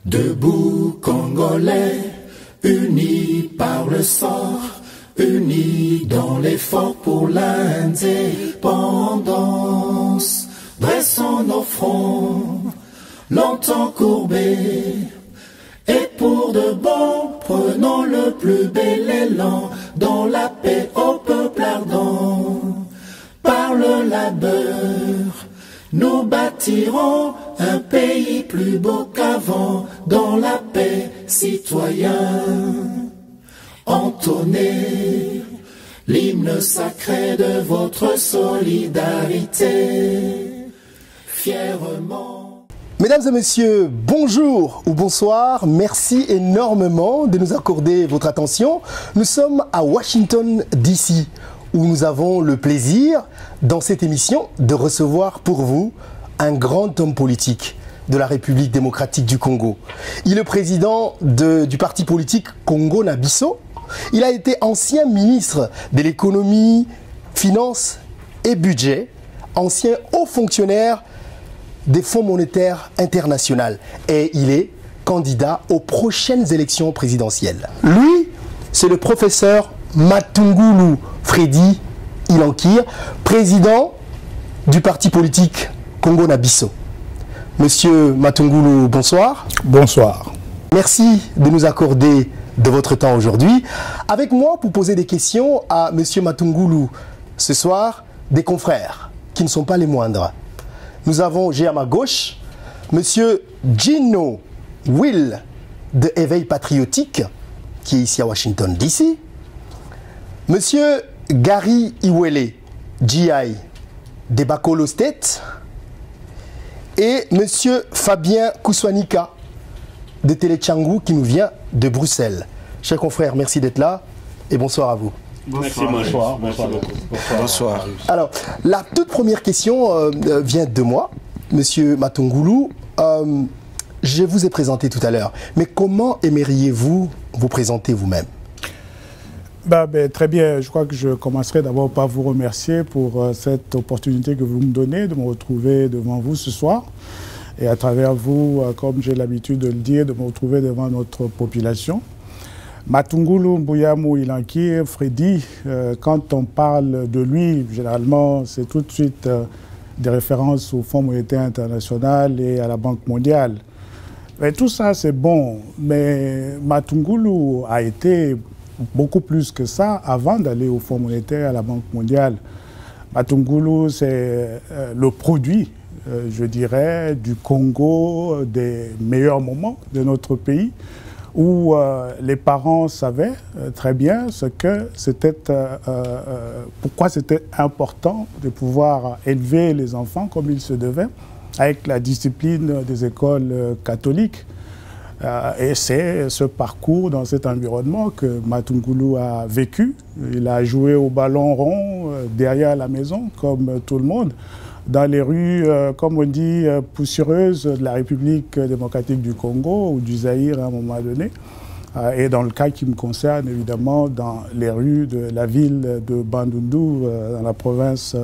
Debout Congolais, unis par le sang, unis dans l'effort pour l'indépendance. Dressons nos fronts, longtemps courbés, et pour de bon, prenons le plus bel élan dans la paix au peuple ardent. Par le labeur, nous bâtirons un pays plus beau qu'avant, dans la paix, citoyens. Entonnez l'hymne sacré de votre solidarité, fièrement. Mesdames et messieurs, bonjour ou bonsoir. Merci énormément de nous accorder votre attention. Nous sommes à Washington, D.C., où nous avons le plaisir, dans cette émission, de recevoir pour vous un grand homme politique de la République démocratique du Congo. Il est président du parti politique Congo-Nabisso. Il a été ancien ministre de l'économie, finances et budget, ancien haut fonctionnaire des Fonds monétaires internationaux. Et il est candidat aux prochaines élections présidentielles. Lui, c'est le professeur Matungulu Freddy Ilankir, président du parti politique Congo-Nabisso. Monsieur Matungulu, bonsoir. Bonsoir. Merci de nous accorder de votre temps aujourd'hui. Avec moi pour poser des questions à monsieur Matungulu ce soir, des confrères qui ne sont pas les moindres. Nous avons, j'ai à ma gauche, monsieur Gino Will de Éveil Patriotique, qui est ici à Washington, D.C. Monsieur Gary Iwele, GI, de Bakolo State. Et monsieur Fabien Kouswanika, de Téléchangu, qui nous vient de Bruxelles. Chers confrères, merci d'être là et bonsoir à vous. Bonsoir. Bonsoir. Bonsoir. Alors, la toute première question vient de moi, monsieur Matungulu. Je vous ai présenté tout à l'heure, mais comment aimeriez-vous vous présenter vous-même? Très bien, je crois que je commencerai d'abord par vous remercier pour cette opportunité que vous me donnez de me retrouver devant vous ce soir. Et à travers vous, comme j'ai l'habitude de le dire, de me retrouver devant notre population. Matungulu Mbuyamu Ilankir, Freddy, quand on parle de lui, généralement, c'est tout de suite des références au Fonds monétaire international et à la Banque mondiale. Mais tout ça, c'est bon. Mais Matungulu a été beaucoup plus que ça avant d'aller au Fonds monétaire et à la Banque mondiale. Matungulu, c'est le produit, je dirais, du Congo, des meilleurs moments de notre pays, où les parents savaient très bien pourquoi c'était important de pouvoir élever les enfants comme il se devait, avec la discipline des écoles catholiques. Et c'est ce parcours dans cet environnement que Matungulu a vécu. Il a joué au ballon rond derrière la maison, comme tout le monde, dans les rues, comme on dit, poussiéreuses de la République démocratique du Congo ou du Zaïre à un moment donné. Et dans le cas qui me concerne, évidemment, dans les rues de la ville de Bandundu, dans la province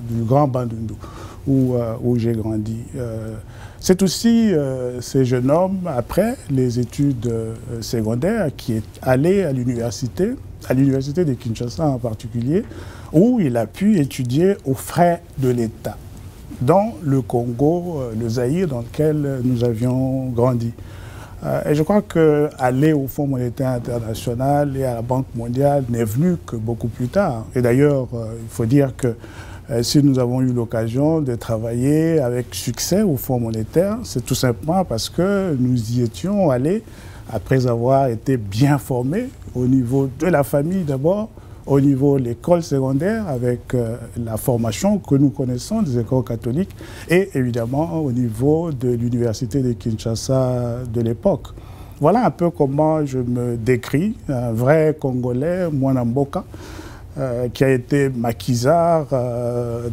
du Grand Bandundu, où j'ai grandi. C'est aussi ce jeune homme, après les études secondaires, qui est allé à l'université de Kinshasa en particulier, où il a pu étudier aux frais de l'État, dans le Congo, le Zaïre, dans lequel nous avions grandi. Et je crois qu'aller au Fonds monétaire international et à la Banque mondiale n'est venu que beaucoup plus tard. Et d'ailleurs, il faut dire que si nous avons eu l'occasion de travailler avec succès au Fonds monétaire, c'est tout simplement parce que nous y étions allés après avoir été bien formés au niveau de la famille d'abord, au niveau de l'école secondaire avec la formation que nous connaissons des écoles catholiques et évidemment au niveau de l'université de Kinshasa de l'époque. Voilà un peu comment je me décris, un vrai Congolais, Mwanamboka, qui a été maquisard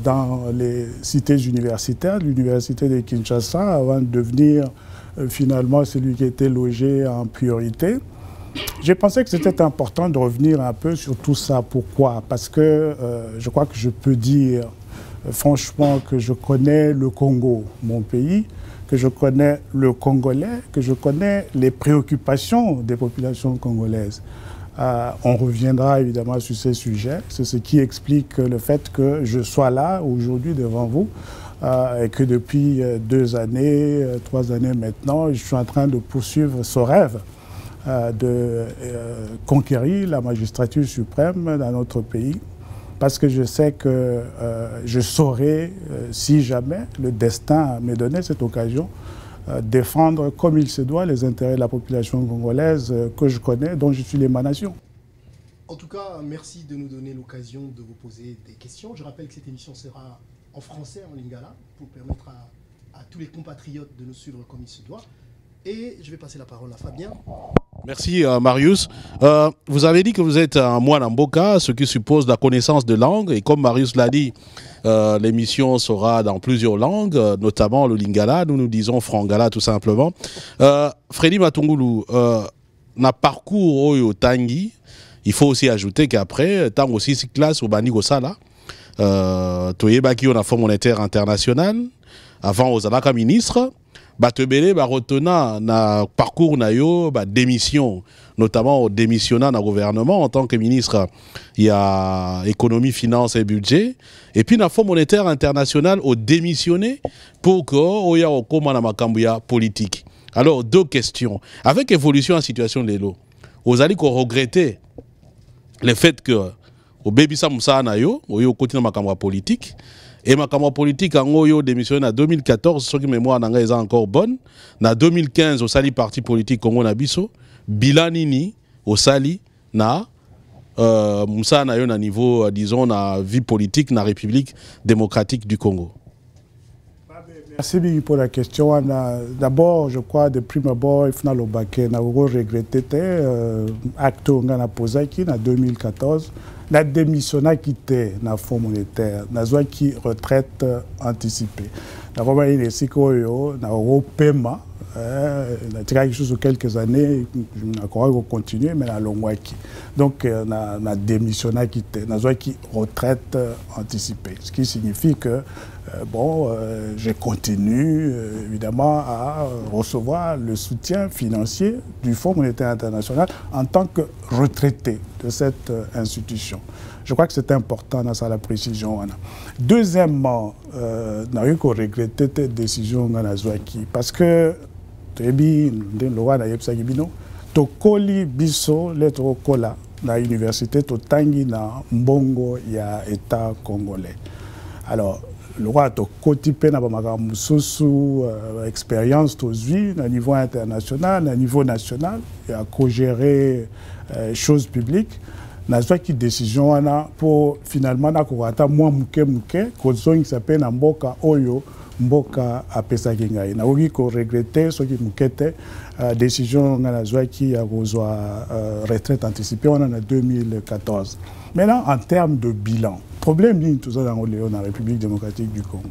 dans les cités universitaires, l'université de Kinshasa, avant de devenir finalement celui qui était logé en priorité. J'ai pensé que c'était important de revenir un peu sur tout ça. Pourquoi? Parce que je crois que je peux dire franchement que je connais le Congo, mon pays, que je connais le Congolais, que je connais les préoccupations des populations congolaises. On reviendra évidemment sur ces sujets. C'est ce qui explique le fait que je sois là aujourd'hui devant vous et que depuis 2 années, 3 années maintenant, je suis en train de poursuivre ce rêve de conquérir la magistrature suprême dans notre pays. Parce que je sais que je saurai, si jamais le destin me donnait cette occasion, défendre comme il se doit les intérêts de la population congolaise que je connais, dont je suis l'émanation. En tout cas, merci de nous donner l'occasion de vous poser des questions. Je rappelle que cette émission sera en français, en lingala, pour permettre à tous les compatriotes de nous suivre comme il se doit. Et je vais passer la parole à Fabien. Merci Marius. Vous avez dit que vous êtes un moine en Mboka, ce qui suppose la connaissance de langues. Et comme Marius l'a dit, l'émission sera dans plusieurs langues, notamment le lingala. Nous disons frangala tout simplement. Freddy Matungulu, na parcours au Tangi, il faut aussi ajouter qu'après, tant aussi si classe au Bani Gosala, Toyebaki on a Fonds monétaire international, avant aux Alaka ministre. Batebele retena na parcours na yo démission, notamment au démissionnant dans le gouvernement en tant que ministre il y a économie, finance et budget, et puis na Fonds monétaire international au démissionné pour que oya okoma na makambuya politique. Alors 2 questions avec évolution en situation de l'eau. Vous allez regretter le fait que au baby samsa na yo oyo continue makambuya politique. Et ma campagne politique en Oyo démissionné en 2014, ce qui mémoire n'anga est encore bonne. En 2015, au Sali parti politique Congo Nabiso, Bilanini au Sali na Moussa na yon à niveau, disons, na vie politique na République démocratique du Congo. Merci pour la question. D'abord, je crois, de prime abord, il faut regretter acte on a posé qui en 2014. La démissionné quitté dans le Fonds monétaire, dans qui retraite anticipée. D'abord, il est ici qu'on a paiement, quelque chose de quelques années, je vais continuer, mais à long donc, on a démissionné quitté, dans qui retraite anticipée. Ce qui signifie que, bon, je continue évidemment à recevoir le soutien financier du Fonds monétaire international en tant que retraité de cette institution. Je crois que c'est important dans ça la précision. Deuxièmement, on a eu qu'on regrettait cette décision parce que Tokoli Biso lettre kola na université Totangi na Mbongo ya État congolais. Alors le roi a cotipé na sous expérience tozui na niveau international, na niveau national et à co-gérer choses publiques. Na qui décision ana pour finalement na ko ata moi muke ko zongi s'appelle na mboka oyo mboka apesa kingai na ogi ko regretter ce qui mukete décision na qui a reçoit retraite anticipée en 2014. Maintenant en termes de bilan, problème ni tout ça dans la République démocratique du Congo.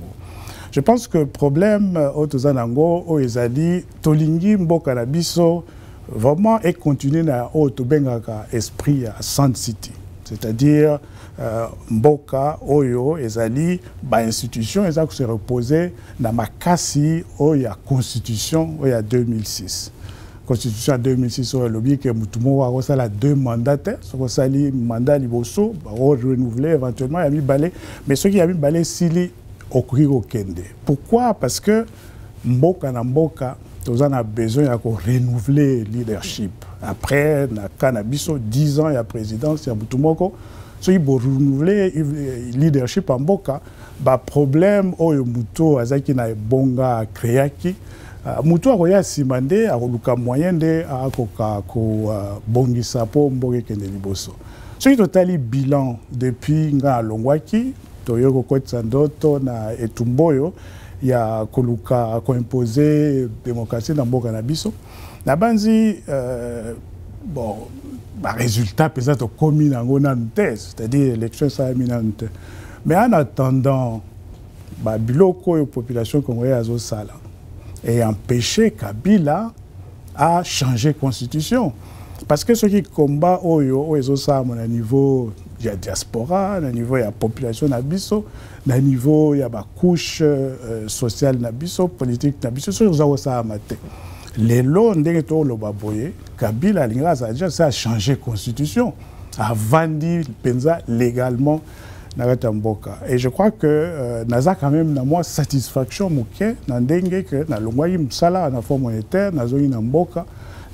Je pense que problème au Tozanango au ezali tolingi mboka na biso vraiment et continuer na auto bengaka esprit à Sand City, c'est-à-dire mboka oyo ezali ba institution ezako se reposer na makasi oya constitution oya 2006. Constitution 2006 au lobby que mutumo wa kosala 2 mandataires, so kosali mandat liboso ba renouveler éventuellement ya mi balé, mais ceux qui a mi balé sili okiko kende. Pourquoi? Parce que mboka na mboka nous avons besoin de renouveler le leadership. Après, na Canabiso, 10 ans, il y a présidence, il y a Boutoumoko. Si il faut renouveler le leadership en Boka, le problème, c'est que Mouto, Azaki na bonga créaki. Mouto a simandé, a eu moyen de bongisa po mboge kende liboso. Si il y a un bilan depuis nga Longwaki, Toyoko Kwetsandoto na Etumboyo, il y a Koluka qui a imposé la démocratie dans le Canabiso. La banzi, bon, le résultat peut-être commis dans une thèse, c'est-à-dire l'élection ça éminente. Mais en attendant, la population congolaise a sala et empêché Kabila à changer la constitution. Parce que ceux qui combattent au niveau il y a diaspora, na niveau il y a population na biso, na niveau il y a ba couche sociale na biso, politique na biso, sur ça amate. Les lois ndenge to lo baboye, Kabila linga ça a changé constitution, a vendu penza légalement na Mboka. Et je crois que naza quand même na moi satisfaction moké na ndenge que na longwayi msala na forme monétaire na zoni na Mboka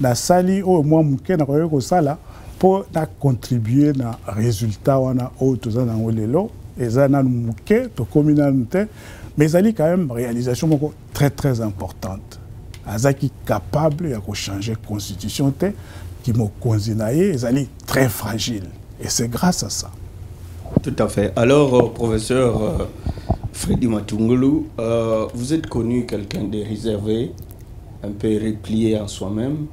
na sali au moins moké na ko sala pour contribuer na résultat wana au toza na lelo eza na moké to communauté mais zali quand même réalisation moko très très importante. Azaki capable de changer la constitution qui m'a consigné, est très fragile. Et c'est grâce à ça. Tout à fait. Alors, professeur Freddy Matungulu, vous êtes connu quelqu'un de réservé, un peu replié en soi-même.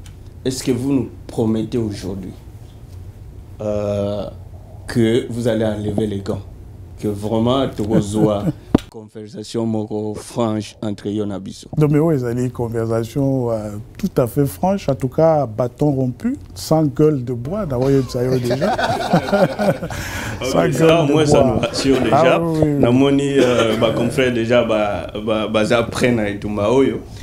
Est-ce que vous nous promettez aujourd'hui que vous allez enlever les gants? Que vraiment, tu vas conversation franche entre Yonabiso. Donc, mais oui, une conversation tout à fait franche, en tout cas, bâton rompu, sans gueule de bois, d'avoir déjà. Sans gueule de bois. Ça nous rassure déjà. Namoni, confrère déjà, apprennent et tout.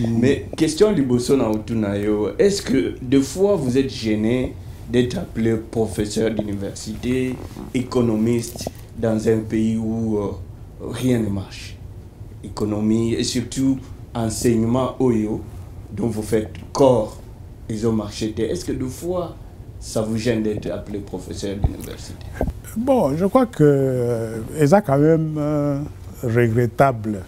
Mais question liboso na utunayo, est-ce que des fois vous êtes gêné d'être appelé professeur d'université, économiste dans un pays où rien ne marche? Économie et surtout enseignement OYO dont vous faites corps, ils ont marché. Est-ce que deux fois ça vous gêne d'être appelé professeur d'université? Bon, je crois que c'est quand même regrettable.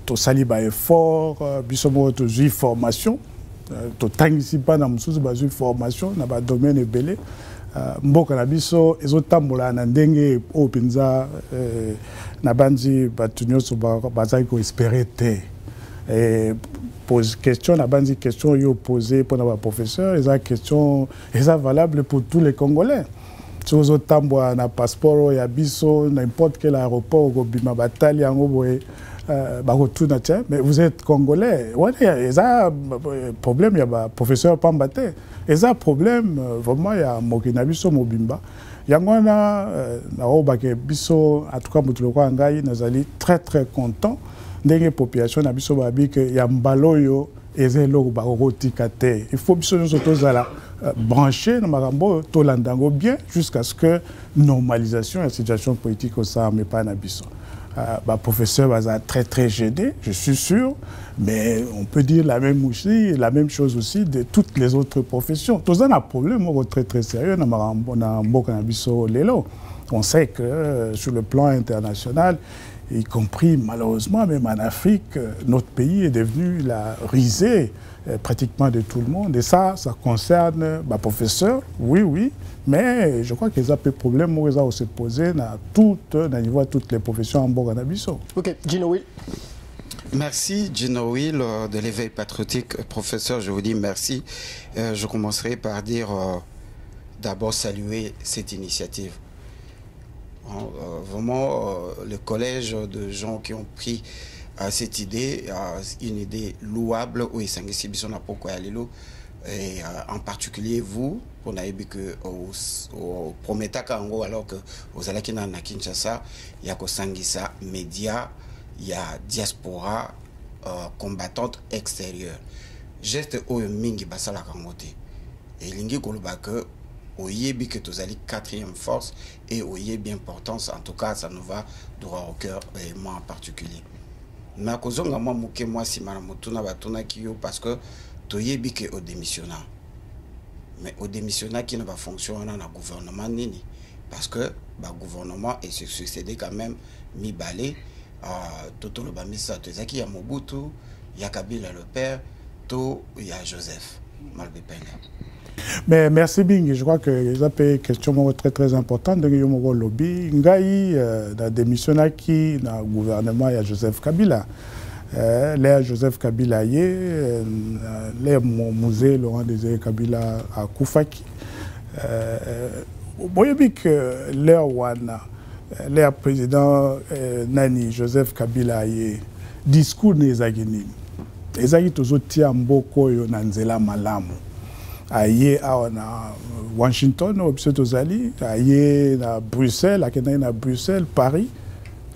Tout saliba est fort, bisomo to une formation, to tangi pas dans mususu bazu formation na ba domaine ebele. Mboka na biso ezotambola na ndenge o penza na banzi batunyo so bazali ko espérer te et pose question na banzi question yo posé pour na professeur eza question eza valable pour tous les Congolais. Si vous otambola na passeport ya biso n'importe quel aéroport go bima batali yango boye bakotuna tiens mais vous êtes Congolais. Ouais, eza problème ya professeur Pambate. Et ça, problème, vraiment, il y a Mokina Biso Mobimba. Il y a un biso, en tout cas, nous sommes très très contents de la population de Biso Babi, qu'il y a un baloyo et c'est là où il faut que nous soyons branchés dans Marambo, Tolandango bien, jusqu'à ce que normalisation de la situation politique au sein de Biso. Professeur va très très gêné, je suis sûr, mais on peut dire la même chose aussi de toutes les autres professions. Tout ça a un problème très très sérieux dans Mboka Biso Lelo. On sait que sur le plan international, y compris malheureusement même en Afrique, notre pays est devenu la risée pratiquement de tout le monde. Et ça concerne les professeurs, oui, mais je crois qu'il y a des problèmes qui ont se posé à toutes les professions en Bourg-en-Abisso. Ok, Gino Will. Merci Gino Will de l'éveil patriotique. Professeur, je vous dis merci. Je commencerai par dire d'abord saluer cette initiative. Vraiment, le collège de gens qui ont pris cette idée, une idée louable, oui, et en particulier vous, on a vu que au Prometa Kango, alors que aux Alakina na Kinshasa, il y a Kosangisa média, il y a diaspora combattante extérieure. Geste au mingi basala kangote. Et lingi koluba que au yebi que tu allez quatrième force et au yebi importance, en tout cas ça nous va droit au cœur et moi en particulier. Mais à cause de moi si maramutuna batuna kiyo parce que tu yebi que au démissionnant. Mais au démissionnant qui ne va fonctionner dans le gouvernement nini parce que le gouvernement est succédé quand même mi balé Toto le bamisa tu sais qu'il y a Mobutu, il y a Kabila le père, il y a Joseph Malbepenga. Mais merci Bing, je crois que ça peut être une question très très importante de Guillaume lobby. Ngai dans démission qui dans le gouvernement il y a Joseph Kabila. Là Joseph Kabila y est, là mon musée Laurent Désiré Kabila à Koufaki. Voyez bien que là wana le président Nani Joseph Kabila y est discours des agini. Les agis tous tia mboko yo nanzela malamu. aye na Washington obsetozali aye na Bruxelles akenda na Bruxelles Paris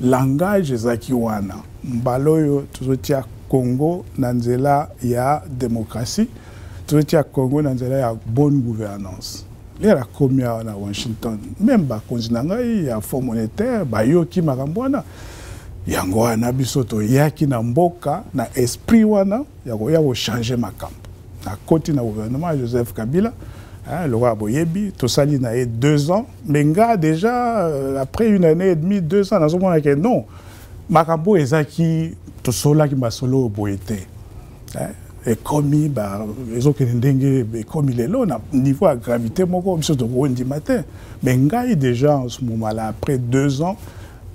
langage ezaki wana mbaloyo tuzotia Congo na nzela ya démocratie tuzotia Congo na nzela ya bonne gouvernance lera komia na Washington même bakonzi na ngai ya Fonds monétaire bayoki makambo wana yango wana biso toyaki na mboka na esprit wana ya ko changer makambo na koti na gouvernement Joseph Kabila le roi Boyebi tosali na 2 ans mais nga déjà après 1 année et demie 2 ans nazo mona que non makambo ezaki tosolaki masolo boyete et komi ba ezokende ndenge komi lelo na niveau de gravité moko biso to wondi matin mais ngai déjà en ce moment là après 2 ans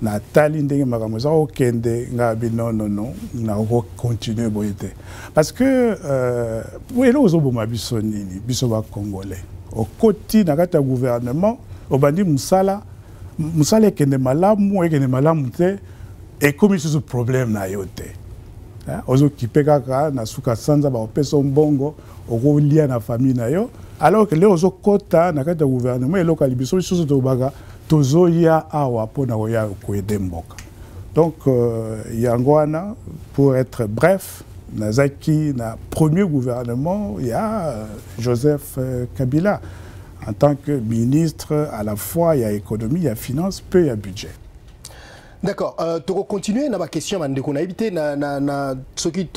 na tali ndenge makambo za okende ngabi non na ko continuer boyete parce que welo ozoboma biso nini biso ba congolais au koti na kata gouvernement obandi musala ekende malamu te et comme ce problème na yote ozo kipeka na suka sanza ba opesa mbongo okolia na famille na yo alors que les ozo kota na kata gouvernement et local biso biso to baga tozoya awa pona oya ko aider mboka donc yangwana pour être bref nazaki na premier gouvernement il y a Joseph Kabila en tant que ministre à la fois il y a économie il y a finance peu il y a budget. D'accord. Tu vas continuer na ma question, Mandeko. On a évité na ce qui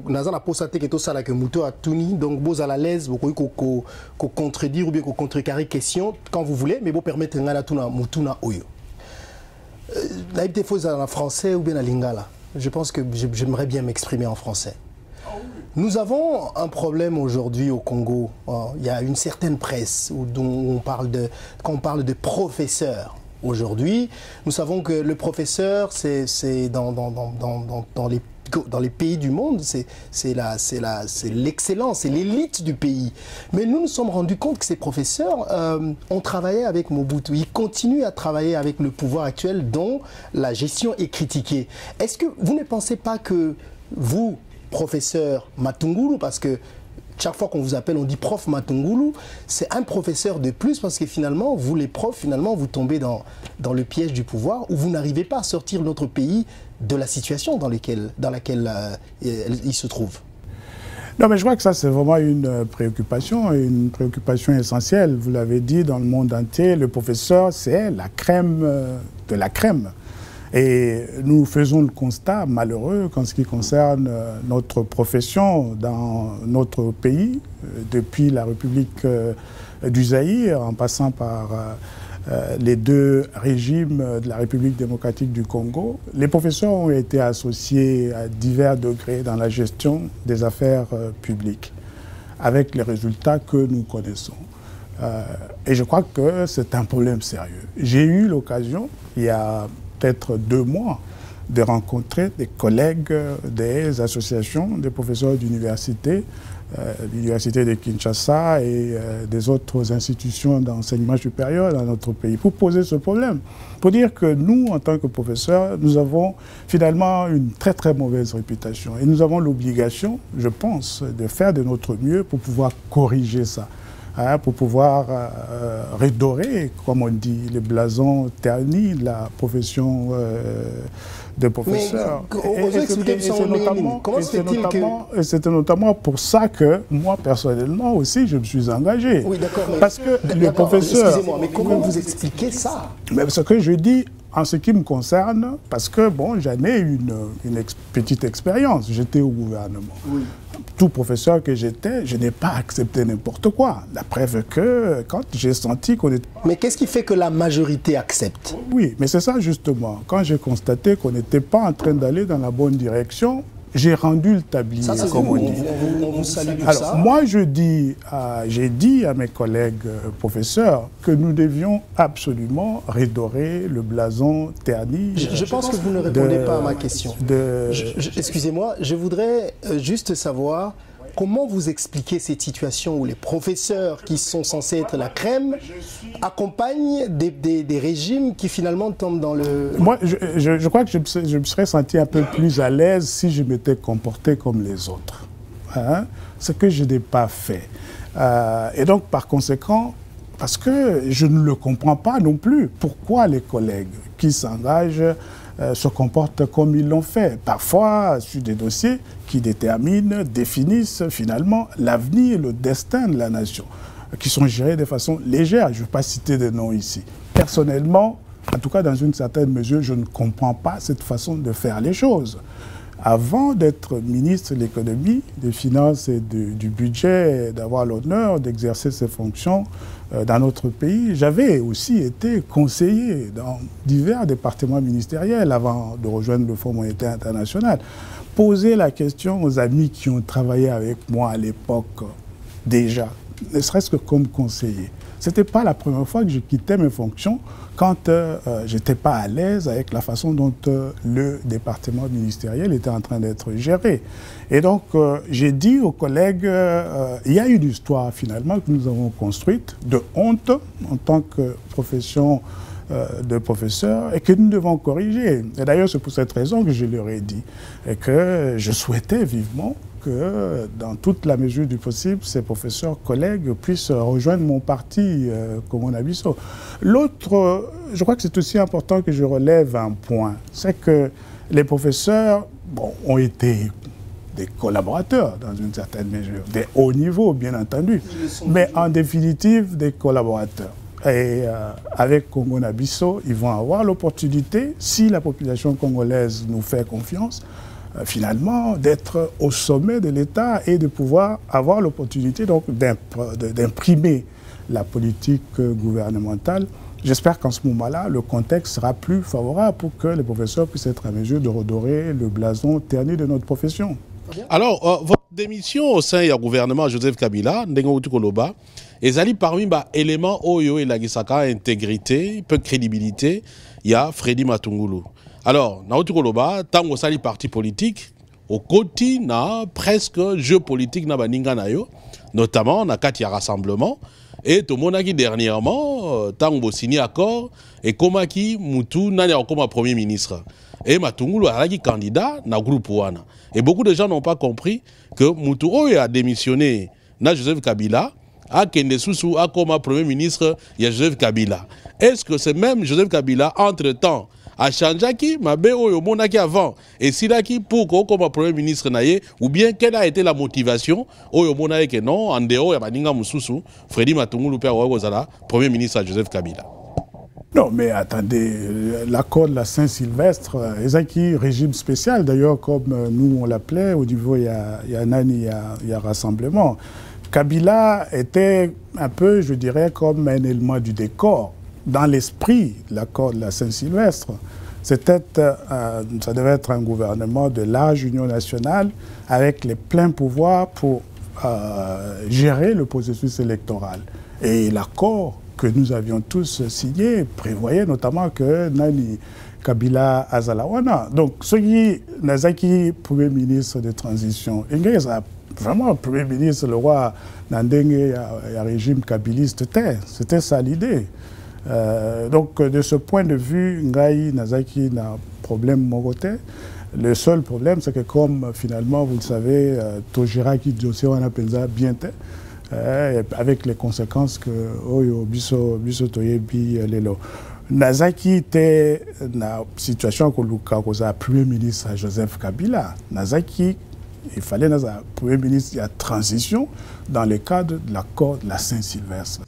na la pose que tout ça là que Mouto a tuni donc vous à l'aise vous pouvez contredire ou bien contrecarrer question quand vous voulez mais vous permettre ngana tuna Mouto na oyo. La évité faut en français ou bien en lingala. Je pense que j'aimerais bien m'exprimer en français. Nous avons un problème aujourd'hui au Congo. Il y a une certaine presse dont quand on parle de professeurs. Aujourd'hui, nous savons que le professeur, c'est dans les pays du monde, c'est l'excellence, c'est l'élite du pays. Mais nous nous sommes rendus compte que ces professeurs ont travaillé avec Mobutu. Ils continuent à travailler avec le pouvoir actuel dont la gestion est critiquée. Est-ce que vous ne pensez pas que vous, professeur Matungulu, parce que chaque fois qu'on vous appelle, on dit prof Matungulu, c'est un professeur de plus parce que finalement, vous les profs, finalement, vous tombez dans le piège du pouvoir où vous n'arrivez pas à sortir notre pays de la situation dans laquelle il se trouve. Non, mais je crois que ça, c'est vraiment une préoccupation essentielle. Vous l'avez dit, dans le monde entier, le professeur, c'est la crème de la crème. Et nous faisons le constat malheureux en ce qui concerne notre profession dans notre pays, depuis la République du Zaïre, en passant par les 2 régimes de la République démocratique du Congo. Les professeurs ont été associés à divers degrés dans la gestion des affaires publiques, avec les résultats que nous connaissons. Et je crois que c'est un problème sérieux. J'ai eu l'occasion, il y a peut-être 2 mois, de rencontrer des collègues des associations des professeurs d'université, l'université de Kinshasa et des autres institutions d'enseignement supérieur dans notre pays, pour poser ce problème. Pour dire que nous, en tant que professeurs, nous avons finalement une très très mauvaise réputation. Et nous avons l'obligation, je pense, de faire de notre mieux pour pouvoir corriger ça. Pour pouvoir redorer, comme on dit, les blasons ternis de la profession de professeur. Et c'était notamment pour ça que moi, personnellement aussi, je me suis engagé. Oui, d'accord. Parce que le professeur... Excusez-moi, mais comment vous expliquez ça? Mais ce que je dis, en ce qui me concerne, parce que bon, j'en ai une petite expérience, j'étais au gouvernement. Oui. Tout professeur que j'étais, je n'ai pas accepté n'importe quoi. La preuve que quand j'ai senti qu'on était... Mais qu'est-ce qui fait que la majorité accepte? Oui, mais c'est ça justement. Quand j'ai constaté qu'on n'était pas en train d'aller dans la bonne direction, j'ai rendu le tablier, comme on dit. On vous salue pour alors, ça. Moi, j'ai dit à mes collègues professeurs que nous devions absolument redorer le blason terni. Je pense que vous ne répondez pas à ma question. Excusez-moi, je voudrais juste savoir comment vous expliquez cette situation où les professeurs qui sont censés être la crème accompagnent des régimes qui finalement tombent dans le... Moi, je crois que je me serais senti un peu plus à l'aise si je m'étais comporté comme les autres. Hein? Ce que je n'ai pas fait. Et donc, par conséquent, parce que je ne le comprends pas non plus, pourquoi les collègues qui s'engagent se comportent comme ils l'ont fait, parfois sur des dossiers qui déterminent, définissent finalement l'avenir et le destin de la nation, qui sont gérés de façon légère. Je ne vais pas citer de noms ici. Personnellement, en tout cas dans une certaine mesure, je ne comprends pas cette façon de faire les choses. Avant d'être ministre de l'économie, des finances et du budget, d'avoir l'honneur d'exercer ces fonctions dans notre pays, j'avais aussi été conseiller dans divers départements ministériels avant de rejoindre le Fonds monétaire international. Poser la question aux amis qui ont travaillé avec moi à l'époque déjà, ne serait-ce que comme conseiller. Ce n'était pas la première fois que je quittais mes fonctions quand je n'étais pas à l'aise avec la façon dont le département ministériel était en train d'être géré. Et donc, j'ai dit aux collègues, il y a une histoire finalement que nous avons construite de honte en tant que profession de professeur et que nous devons corriger. Et d'ailleurs, c'est pour cette raison que je leur ai dit et que je souhaitais vivement que, dans toute la mesure du possible, ces professeurs collègues puissent rejoindre mon parti, Komona Bisso. L'autre, je crois que c'est aussi important que je relève un point, c'est que les professeurs ont été des collaborateurs dans une certaine mesure, des hauts niveaux bien entendu, mais en définitive des collaborateurs. Et avec Komona Bisso, ils vont avoir l'opportunité, si la population congolaise nous fait confiance, finalement, d'être au sommet de l'État et de pouvoir avoir l'opportunité donc d'imprimer la politique gouvernementale. J'espère qu'en ce moment-là, le contexte sera plus favorable pour que les professeurs puissent être en mesure de redorer le blason terni de notre profession. Alors, votre démission au sein du gouvernement Joseph Kabila, Ndengo Koloba, est parmi les éléments Oyo et Lagisaka, intégrité, peu de crédibilité, il y a Freddy Matungulu. Alors, Naotu Koloba, tant que ça, les partis politiques, au côté, na presque jeu politique, na baninga na yo, notamment, na Katia Rassemblement, et tout le monde qui dernièrement, tant que signé accord, et comme qui, Moutou, n'a comme Premier ministre. Et Matungulu a été candidat na groupe Wana. Et beaucoup de gens n'ont pas compris que Moutou a démissionné na Joseph Kabila, a Kende Soussou a comme Premier ministre, il y a Joseph Kabila. Est-ce que c'est même Joseph Kabila, entre-temps, a changé qui m'a monaki avant et si là qui pour comme Premier ministre naïe ou bien quelle a été la motivation au monaki que non en dehors ya baninga mususu Freddy Matungulu père Ozala Premier ministre Joseph Kabila. Non, mais attendez, l'accord de la Saint-Sylvestre, Ezaki, régime spécial d'ailleurs, comme nous on l'appelait, au niveau il y a Nani, il y a Rassemblement. Kabila était un peu, je dirais, comme un élément du décor. Dans l'esprit de l'accord de la Saint-Sylvestre, ça devait être un gouvernement de large union nationale avec les pleins pouvoirs pour gérer le processus électoral. Et l'accord que nous avions tous signé prévoyait notamment que Nani Kabila Azalawana. Donc, ce qui Nazaki, Premier ministre de transition, vraiment Premier ministre, le roi Nandenge, un régime kabiliste, c'était ça l'idée. Donc, de ce point de vue, Ngai Nazaki n'a problème mon côté. Le seul problème, c'est que comme finalement, vous le savez, Tojiraki Djosé on appelle ça bien avec les conséquences que Oyo Biso Toyebi Lelo. Nazaki était dans la situation que Luka a Premier ministre Joseph Kabila. Nazaki, il fallait un Premier ministre de la transition dans le cadre de l'accord de la Saint-Sylvestre.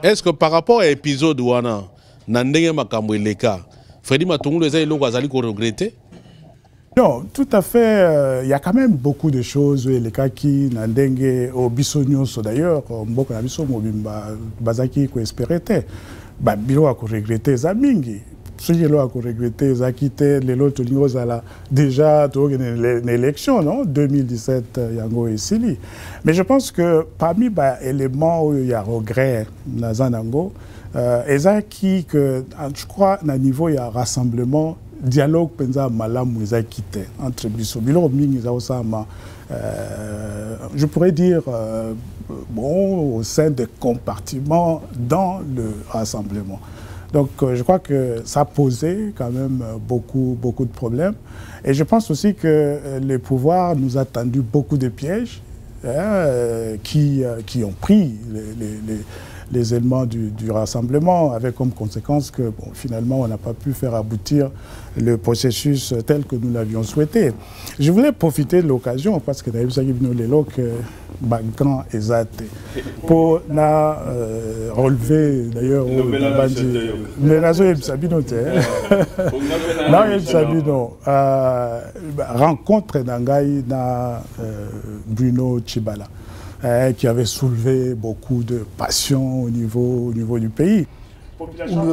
Est-ce que par rapport à l'épisode Wana, Nandenge Makambo Leka, Freddy Matungulu est allé regretter? Non, tout à fait. Il y a quand même beaucoup de choses. Les cas qui Nandenge au Bissonioso d'ailleurs, Mboka na biso mobimba bazaki ko espérétait. Ba biro a ko regretter zamingi. Ce qui a regretté, c'est quitté les autres déjà l'élection, non 2017, Yango et Sili. Mais je pense que parmi les éléments où il y a regret dans Zanango, que je crois qu'à niveau il y a rassemblement, dialogue penza malam quitté entre Bisso Bilo je pourrais dire bon au sein des compartiments dans le rassemblement. Donc je crois que ça posait quand même beaucoup de problèmes. Et je pense aussi que les pouvoirs nous ont tendu beaucoup de pièges. qui ont pris les éléments du rassemblement, avec comme conséquence que bon, finalement on n'a pas pu faire aboutir le processus tel que nous l'avions souhaité. Je voulais profiter de l'occasion, parce que d'ailleurs, Bankan Ezate, pour relever d'ailleurs rencontre d'Angaï na Bruno Tshibala, qui avait soulevé beaucoup de passion au niveau du pays.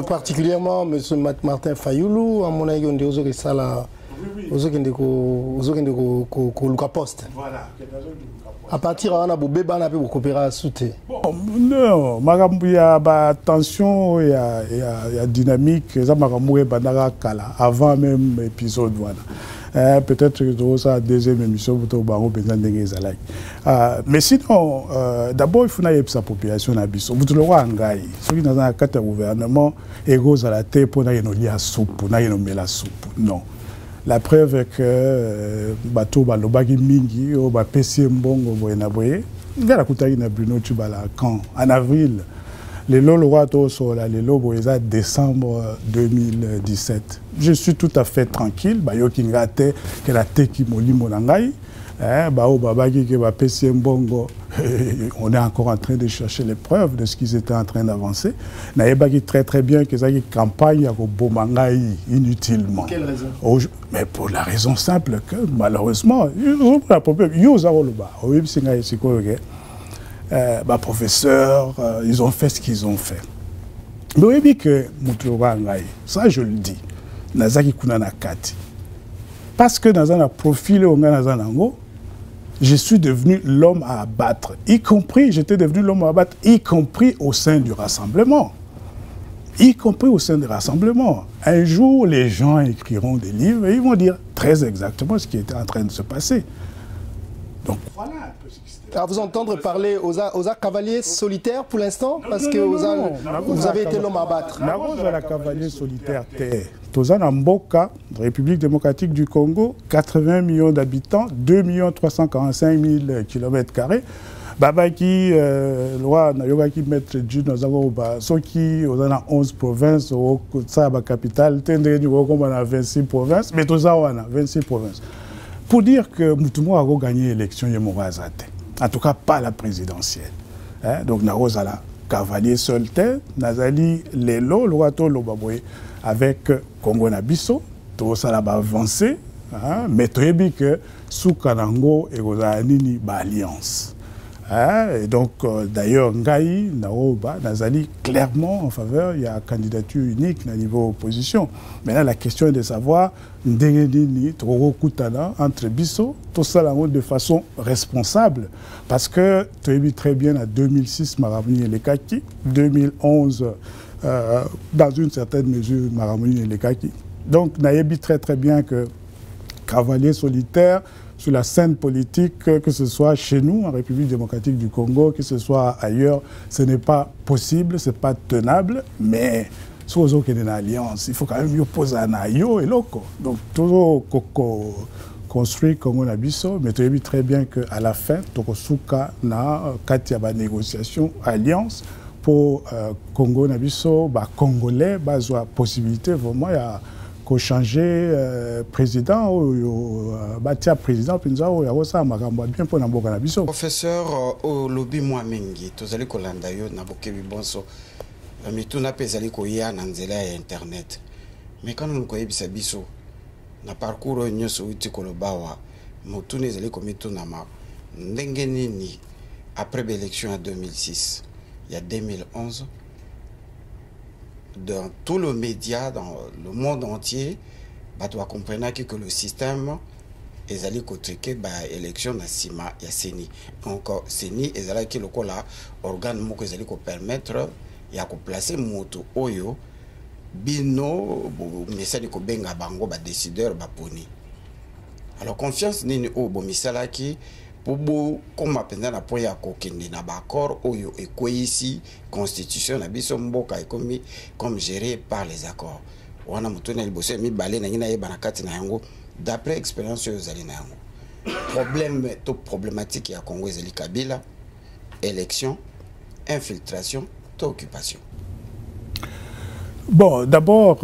Particulièrement M. Martin Fayoulou, à mon avis, on dit aux autres poste. Voilà. À partir de là, on a pu coopérer à soutenir. Non, il y a tension, il y a dynamique, avant même l'épisode. Peut-être que c'est la deuxième émission pour mais sinon, d'abord, il faut que sa population soit ceux qui sont dans un cadre de gouvernement, ils sont à la tête pour la soupe, la soupe. Non. La preuve est que bateau balobagi mingi o ba pesi mbongo boyena boye ngala kutaki na Bruno Tshibala quand en avril le lolo wato sola le lobo eza décembre 2017. Je suis tout à fait tranquille ba yoki ngate que la teki molimo na ngai ba o babagi ke ba pesi mbongo. On est encore en train de chercher les preuves de ce qu'ils étaient en train d'avancer. Naïbaki très très bien que ça y campagne à Bomangaï inutilement. Quelle raison? Mais pour la raison simple que malheureusement, professeurs, ils ont fait ce qu'ils ont fait. Mais oui, que ça je le dis, Nazaki Kunana Kati. Parce que dans un profil, on a dans je suis devenu l'homme à abattre, j'étais devenu l'homme à abattre, y compris au sein du rassemblement. Y compris au sein du rassemblement. Un jour, les gens écriront des livres et ils vont dire très exactement ce qui était en train de se passer. Donc voilà un peu ce qui s'était passé. À vous entendre parler aux cavaliers solitaires pour l'instant, parce que vous avez été l'homme à abattre. La cavalier solitaire, Tozana Mboka, République démocratique du Congo, 80 millions d'habitants, 2 345 000 km². Babaki, loi, Nayoga qui mettre du dans un Soki, on a 11 provinces, au Saba capitale, Tendé, on a 26 provinces, mais Toza, on a 26 provinces. Pour dire que Moutoumou a gagné l'élection, il en tout cas pas la présidentielle. Donc, Narozala, cavalier solitaire, Nazali, Lelo, Loato, Lobaboye, avec Congo Nabiso, tout ça va avancer, mais tu as vu que sous Kanango et Rozanini, alliance. Et donc, d'ailleurs, Ngaï, Naoba, Nazali, clairement en faveur, il y a candidature unique au niveau opposition. Maintenant, la question est de savoir, Ndengeni, Toro Koutana, entre Bisso, tout ça de façon responsable. Parce que tu as vu très bien en 2006, Maramuni et Lekaki, 2011, dans une certaine mesure, Maramuni et Lekaki. Donc, Nayebi très très bien que cavalier solitaire, sur la scène politique, que ce soit chez nous, en République démocratique du Congo, que ce soit ailleurs, ce n'est pas possible, ce n'est pas tenable, mais si vous avez une alliance, il faut quand même y opposer un aïe et loco. Donc, toujours construit Congo Nabiso, mais tu as vu très bien qu'à la fin, Tokosuka na Katiaba négociation, alliance pour Congo Nabiso, Congolais, la possibilité vraiment, il y a qu'on changer président ou bâtir président puis nous ça bien pour n'importe quel biso. Professeur au lobby moi mingi tozali kolanda yo na bokebi bonso mais tout n'a pas zali ko ya na nzela ya internet mais quand nous koyebisa biso na parcours nyoso uti kolobawa motune zali komito na ma ndenge nini après l'élection en 2006 il y a 2011 dans tout le média, dans le monde entier, tu dois comprendre que le système est allé contre l'élection na Sima ya Seni. Donc Seni est allé que le organe moko est allé permettre ya ko placer moto oyo bino message ko benga bango ba décideur ba poni. Alors confiance nini o bo misala ki pour comme appelle na point ya kokende na ba accord oyo ekoyisi constitution na biso mboka ekomi comme géré par les accords wana mutone liboso mi balé na ngina yeba na kati na yango d'après expérience yo zali na yango problématique à Congo et Kabila, élection, infiltration, occupation. Bon, d'abord,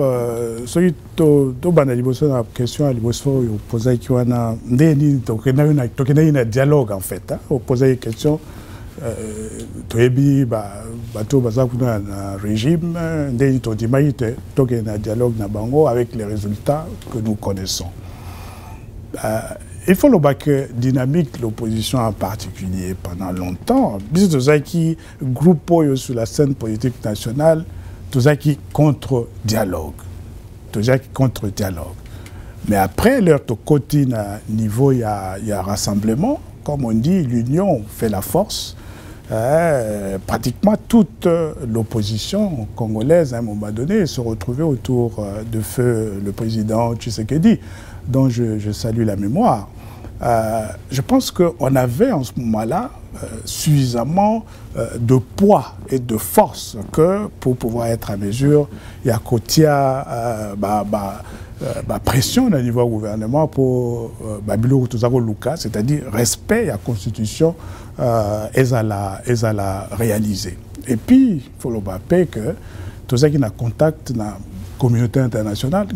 celui qui a la question à l'Iboso, il posait qu'il y a un dialogue en fait. Il posait une question, il y a un régime, il y a un dialogue avec les résultats que nous connaissons. Il faut que la dynamique l'opposition en particulier pendant longtemps, puisque tout qui groupe sur la scène politique nationale, tout ça qui contre-dialogue. Tout ça qui contre-dialogue. Mais après, leur côté niveau, il y a rassemblement. Comme on dit, l'union fait la force. Pratiquement toute l'opposition congolaise, à un moment donné, se retrouvait autour de feu le président Tshisekedi, dont je salue la mémoire. Je pense qu'on avait en ce moment-là suffisamment de poids et de force que pour pouvoir être à mesure, il y a côté pression au niveau du gouvernement pour Babilo Luka, c'est-à-dire respect à la constitution et à la réaliser. Et puis, il faut le rappeler que tout ça qui a contact dans la communauté internationale,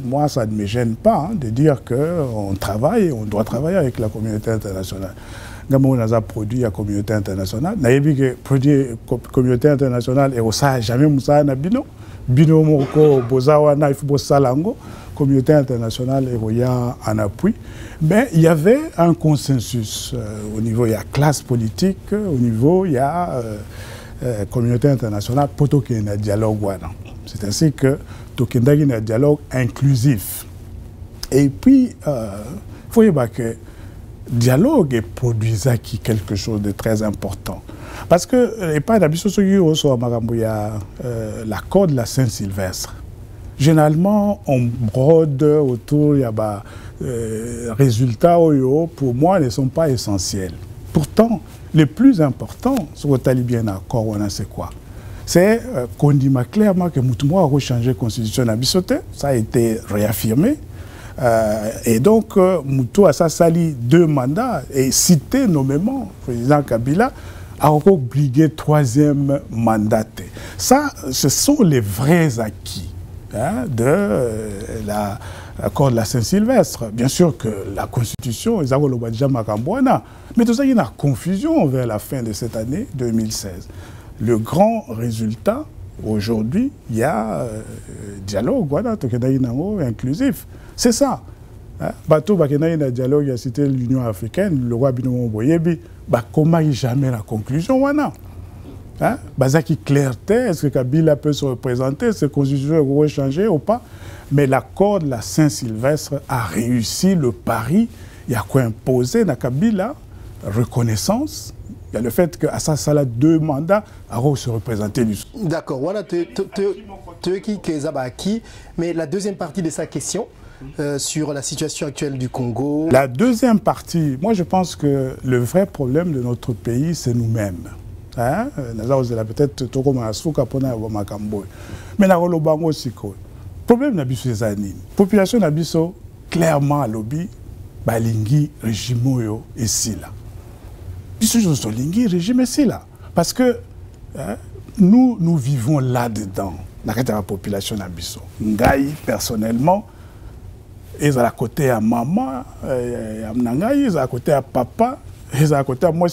moi ça ne me gêne pas de dire qu'on travaille, on doit travailler avec la communauté internationale. On a produit la communauté internationale. On a vu que produit la communauté internationale et on n'a jamais moussa na bino. Bino moko bozawa na ifubo salango. Communauté internationale est en appui. Mais il y avait un consensus au niveau de la classe politique, au niveau de la communauté internationale pour qu'il y ait un dialogue. C'est ainsi que il y a un dialogue inclusif. Et puis, il faut dire que dialogue produisait quelque chose de très important. Parce que, et pas d'habitude, l'accord de la Saint-Sylvestre. Généralement, on brode autour, il y a des résultats, pour moi, ne sont pas essentiels. Pourtant, les plus importants, sur le talibien accord, c'est quoi? C'est qu'on dit clairement que Moutouma a changé la constitution à Bissoté, ça a été réaffirmé. Et donc, Moutou a sali 2 mandats et cité nommément le président Kabila a obligé 3e mandat. Ça, ce sont les vrais acquis de l'accord de la Saint-Sylvestre. Bien sûr que la Constitution, ils ont déjà Makambouana, mais tout ça, il y a une confusion vers la fin de cette année 2016. Le grand résultat, aujourd'hui, il y a dialogue, voilà, inclusif. C'est ça. Bateau Bakena dialogue, il a cité l'Union africaine, le roi Binomo Boyebi, comment il jamais la conclusion, voilà. Bazaki clarté, est-ce que Kabila peut se représenter, est-ce que la constitution va changer ou pas? Mais l'accord de la Saint-Sylvestre a réussi le pari, il y a quoi imposer dans Kabila, reconnaissance. Il y a le fait qu'à ça, ça a 2 mandats à se représenter. D'accord, voilà, mais la deuxième partie de sa question sur la situation actuelle du Congo. La deuxième partie, moi je pense que le vrai problème de notre pays, c'est nous-mêmes. Peut-être mais le problème c'est la population nabiso clairement à lobby, balingi régime et si là. Régime ici là. Parce que nous vivons là-dedans, dans la population nabiso. Ngaï, personnellement, ils sont à côté à maman, ils sont à côté à papa, ils sont à côté à moi,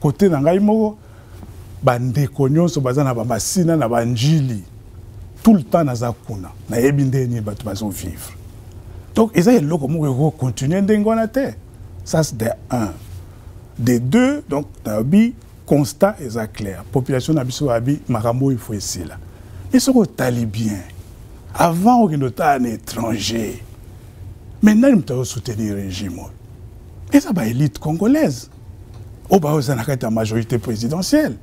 côté nangaï mo, bandeko nyonso bazana bamasina na banjili. Tout le temps naza kuna, na yebinde ni batu bazo vivre. Donc ils ont loko mo continuer ndengona te. Ça c'est de 1. Des 2, donc, nabi constat est clair. Population nabiso abi makambo il faut ici là. Ils sont talibien. Avant on était un étranger. Maintenant ils ont soutenir le régime. Et ça va élite congolaise. Au bas aux anakata majorité présidentielle.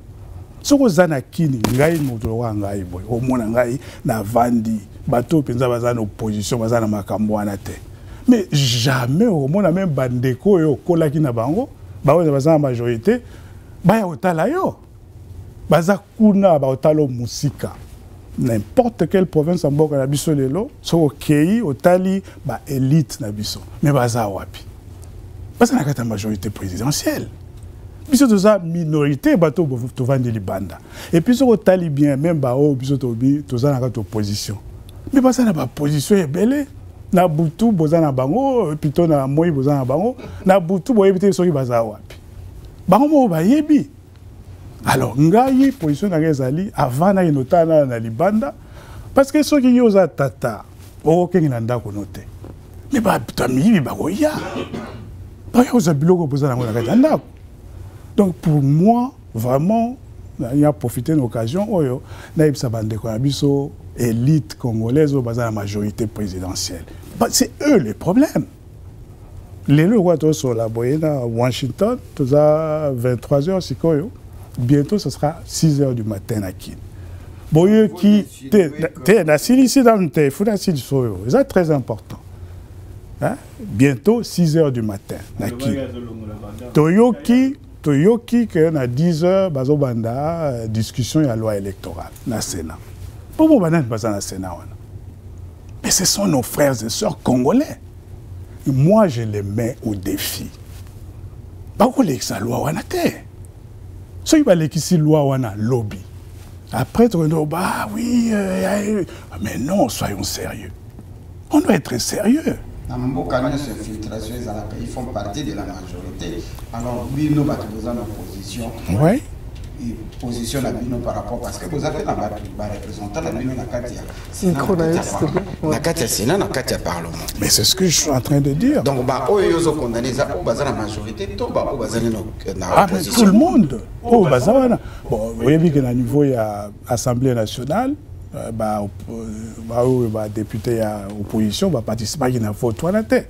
Ce que zana kini ngai mutoro ngai boy. Au mona ngai na vandi bateau penza bazana opposition bazana makambo anate. Mais jamais au mona même bandeko yo kolaki na bango. Baza majorité, baya otala yo. Baza kuna ba otalo musika. N'importe quelle province en boka na biso lelo, so okei otali ba élite na biso. Mais baza wapi. Parce que la majorité présidentielle. Puis c'est ça minorité bateau to vendre libanda. Et puis sur le talibien même bao puis to ça na opposition. Mais pas ça na pas position est belle. Na butu bozana bango plutôt na moi bozana bango na butu boye bité soki baza wapi. Bango mo ba yebi. Alors ngai position na ezali avant na inotana na libanda parce que soki yoza tata o kengi ndako note. Mais ba tamimi ba goya. Ba yoza biloko bozana ngona kata ndako. Donc pour moi, vraiment, il a profité de l'occasion, il y a une élite congolaise dans la majorité présidentielle. C'est eux les problèmes. Les lois sont là, à Washington, à 23h, bientôt ce sera 6h du matin à Kin. C'est très important. Hein? Bientôt 6h du matin à Kin. Toyoki que na 10h bazobanda discussion de la loi électorale na Sénat. Pourquoi banan pas na Sénat? Mais ce sont nos frères et sœurs congolais. Et moi je les mets au défi. Pas que les loi wana te. Ceux qui balé ici loi wana lobby. Après tu dis bah oui mais non, soyons sérieux. On doit être sérieux. Ils font partie de la majorité. Alors, oui, nous avons besoin d'opposition. Oui. Position par rapport parce que vous avez un représentant de la Sénat, la Parlement. Mais c'est ce que je suis en train de dire. Donc, ils ont condamné la majorité, tout le monde. Bon, vous voyez bien qu'à niveau il y a l'Assemblée nationale. Député à opposition va participer à une vote à la tête.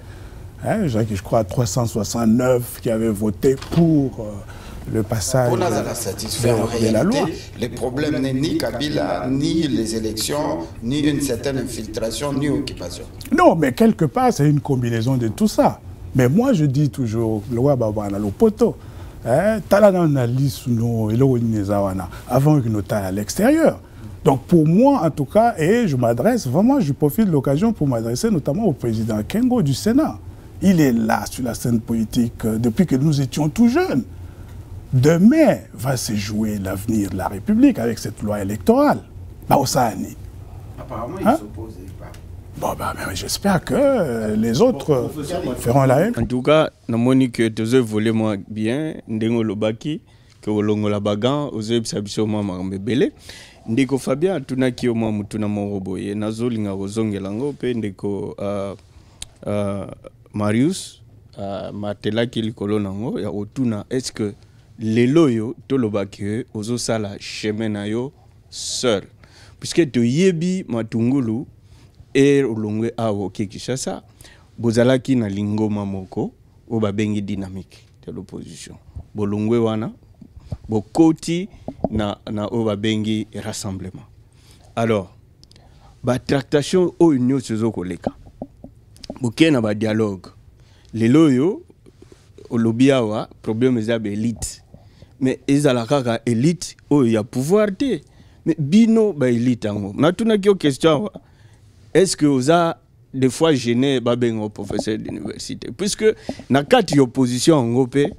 Je crois 369 qui avaient voté pour le passage de la loi. Le problème n'est ni Kabila, ni les élections, ni une certaine infiltration, ni occupation. Non, mais quelque part, c'est une combinaison de tout ça. Mais moi, je dis toujours, le roi Babana, le poteau, avant que nous à l'extérieur. Donc pour moi, en tout cas, et je m'adresse, vraiment, je profite de l'occasion pour m'adresser notamment au président Kengo du Sénat. Il est là sur la scène politique depuis que nous étions tout jeunes. Demain va se jouer l'avenir de la République avec cette loi électorale. Baosani. Apparemment, il s'oppose pas. Bon, mais j'espère que les autres feront la même. En tout cas, je sais que tu as volé moi bien, Ndengo Lobaki, que Olongo Labagan, Ose Psabiso Mamambe Bele. Ndeko Fabien tunaki o mutuna moroboye nazolinga kozongelango pe ndeko Marius matelaki likolo nango ya otuna est-ce que lelo yo tolobaki ozo sala chemin na yo seul puisque to yebi matungulu et olongwe awo Kinshasa bozalaki na lingoma moko o babengi dynamique de l'opposition bolongwe wana bokoti na oba bengi rassemblement. Alors, ba tractation au union sezo koleka. Boké na ba dialogue. Lelo yo olobiawa problème za ba élite. Mais ezala kaka élite o ya pouvoir te. Mais bino ba élite ngo. Na tuna ki question est-ce que oza des fois gêné ba bengo professeur d'université puisque na kati opposition ngopé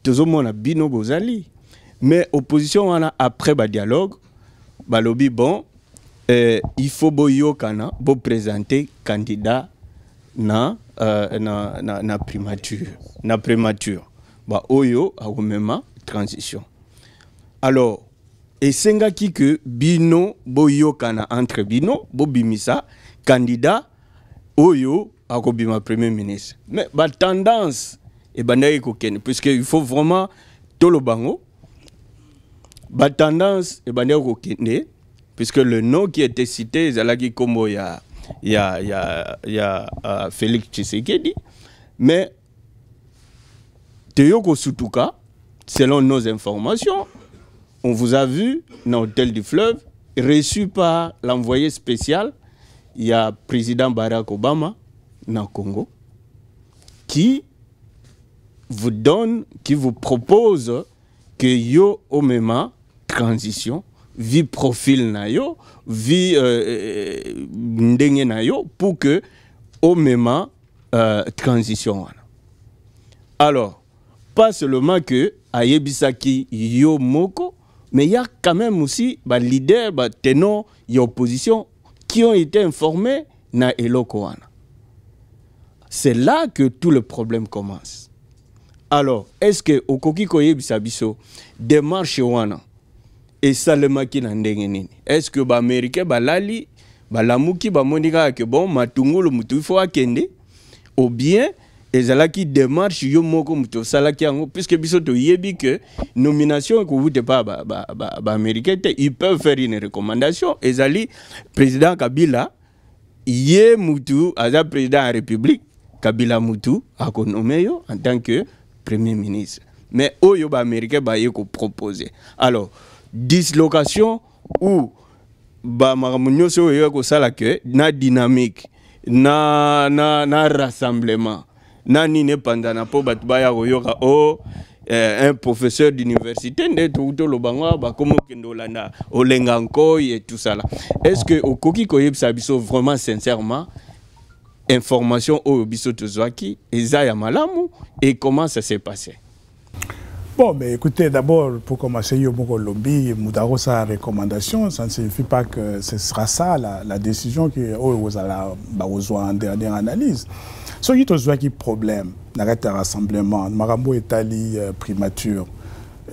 tozomona bino bozali. Mais opposition wana après ba dialogue ba lobby bon il faut boyo kana bo présenter candidat na primature ba oyo akomema transition. Alors esenga ki que bino boyo kana entre bino bo bimisa candidat oyo akobima premier ministre. Mais ba tendance et bandaye kokene puisque il faut vraiment tolobango ba tendance et bandaye kokene puisque le nom qui était cité zalaki kombo ya Félix Tshisekedi, mais Teyoko Sutuka, selon nos informations, on vous a vu dans l'hôtel du Fleuve, reçu par l'envoyé spécial, il y a président Barack Obama dans le Congo, qui vous donne, qui vous propose que yo au même transition, vie profil na yo, vie ndenge na yo, pour que au même transition. Alors, pas seulement que Ayebisaki yo moko, mais il y a quand même aussi des leaders, des tenants, et opposition qui ont été informés na eloko wana. C'est là que tout le problème commence. Alors, est-ce que Okoki Koyebisa biso démarche wana et salemaki na ndenge nini? Est-ce que ba américain ba lali ba lamuki ba monika que bon matungulu mutu fo akende ou bien ezalaki démarche yo moko mutu salaki yango puisque biso to yebi que nomination ko vute pas ba américain ils peuvent faire une recommandation ezali président Kabila yé mutu aza président de la République Kabila mutu a nommé yo en tant que premier ministre. Mais oyo ba américain ba yé ko proposer. Alors dislocation ou ba maramunyo so yo ko sala que na dynamique na rassemblement na nine pendant po bat ba ya yoka un professeur d'université nde to lo bangwa ba komo kendo landa olenga nkoy et tout ça là. Est-ce que okoki koyebisa biso vraiment sincèrement information au biso tozwaki ezaya malamu et comment ça s'est passé? Bon, mais écoutez, d'abord, pour commencer, Yomoko Lobby, Moudaro, sa recommandation, ça ne signifie pas que ce sera ça la décision qui est en dernière analyse. Ce qui est un problème, l'arrêt de rassemblement, Marambo est allé primature.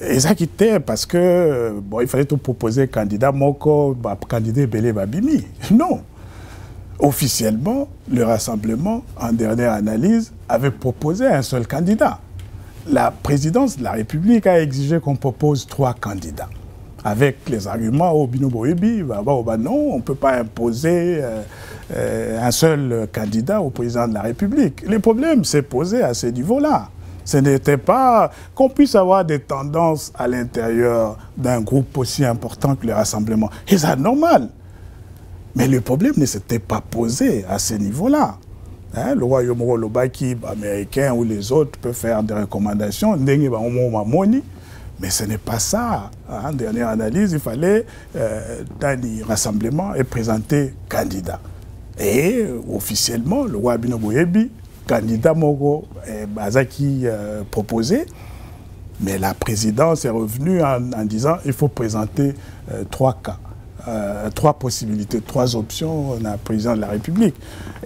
Et ça qui était parce que, bon, il fallait tout proposer candidat Moko, candidat Belé Babimi. Non. Officiellement, le rassemblement, en dernière analyse, avait proposé un seul candidat. La présidence de la République a exigé qu'on propose 3 candidats. Avec les arguments au Binoboebi, non, on ne peut pas imposer un seul candidat au président de la République. Le problème s'est posé à ce niveau-là. Ce n'était pas qu'on puisse avoir des tendances à l'intérieur d'un groupe aussi important que le rassemblement. Et c'est normal. Mais le problème ne s'était pas posé à ce niveau-là. Hein, le royaume Lobaki, américain ou les autres peuvent faire des recommandations, mais ce n'est pas ça. En dernière analyse, il fallait dans les rassemblements et présenter candidat. Et officiellement, le roi Binoboyebi, candidat Moko Bazaki proposé, mais la présidence est revenue en disant qu'il faut présenter 3 cas. 3 possibilités, 3 options, on a président de la République.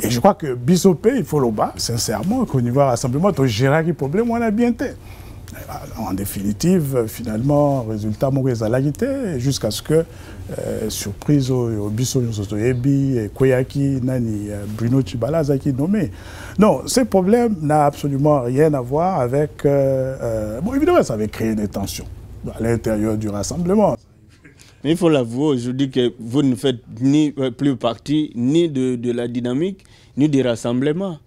Et je crois que Bissopé, il faut le bas, sincèrement, qu'au niveau rassemblement, tu gérer les problèmes, on a bien été. En définitive, finalement, résultat, mon résultat, jusqu'à ce que, surprise au Bisso Sotoyebi, Koyaki, Nani, Bruno Tchibala, Zaki nommé. Non, ce problème n'a absolument rien à voir avec. Bon, évidemment, ça avait créé des tensions à l'intérieur du rassemblement. Mais il faut l'avouer aujourd'hui que vous ne faites ni plus partie ni de la dynamique, ni des rassemblements.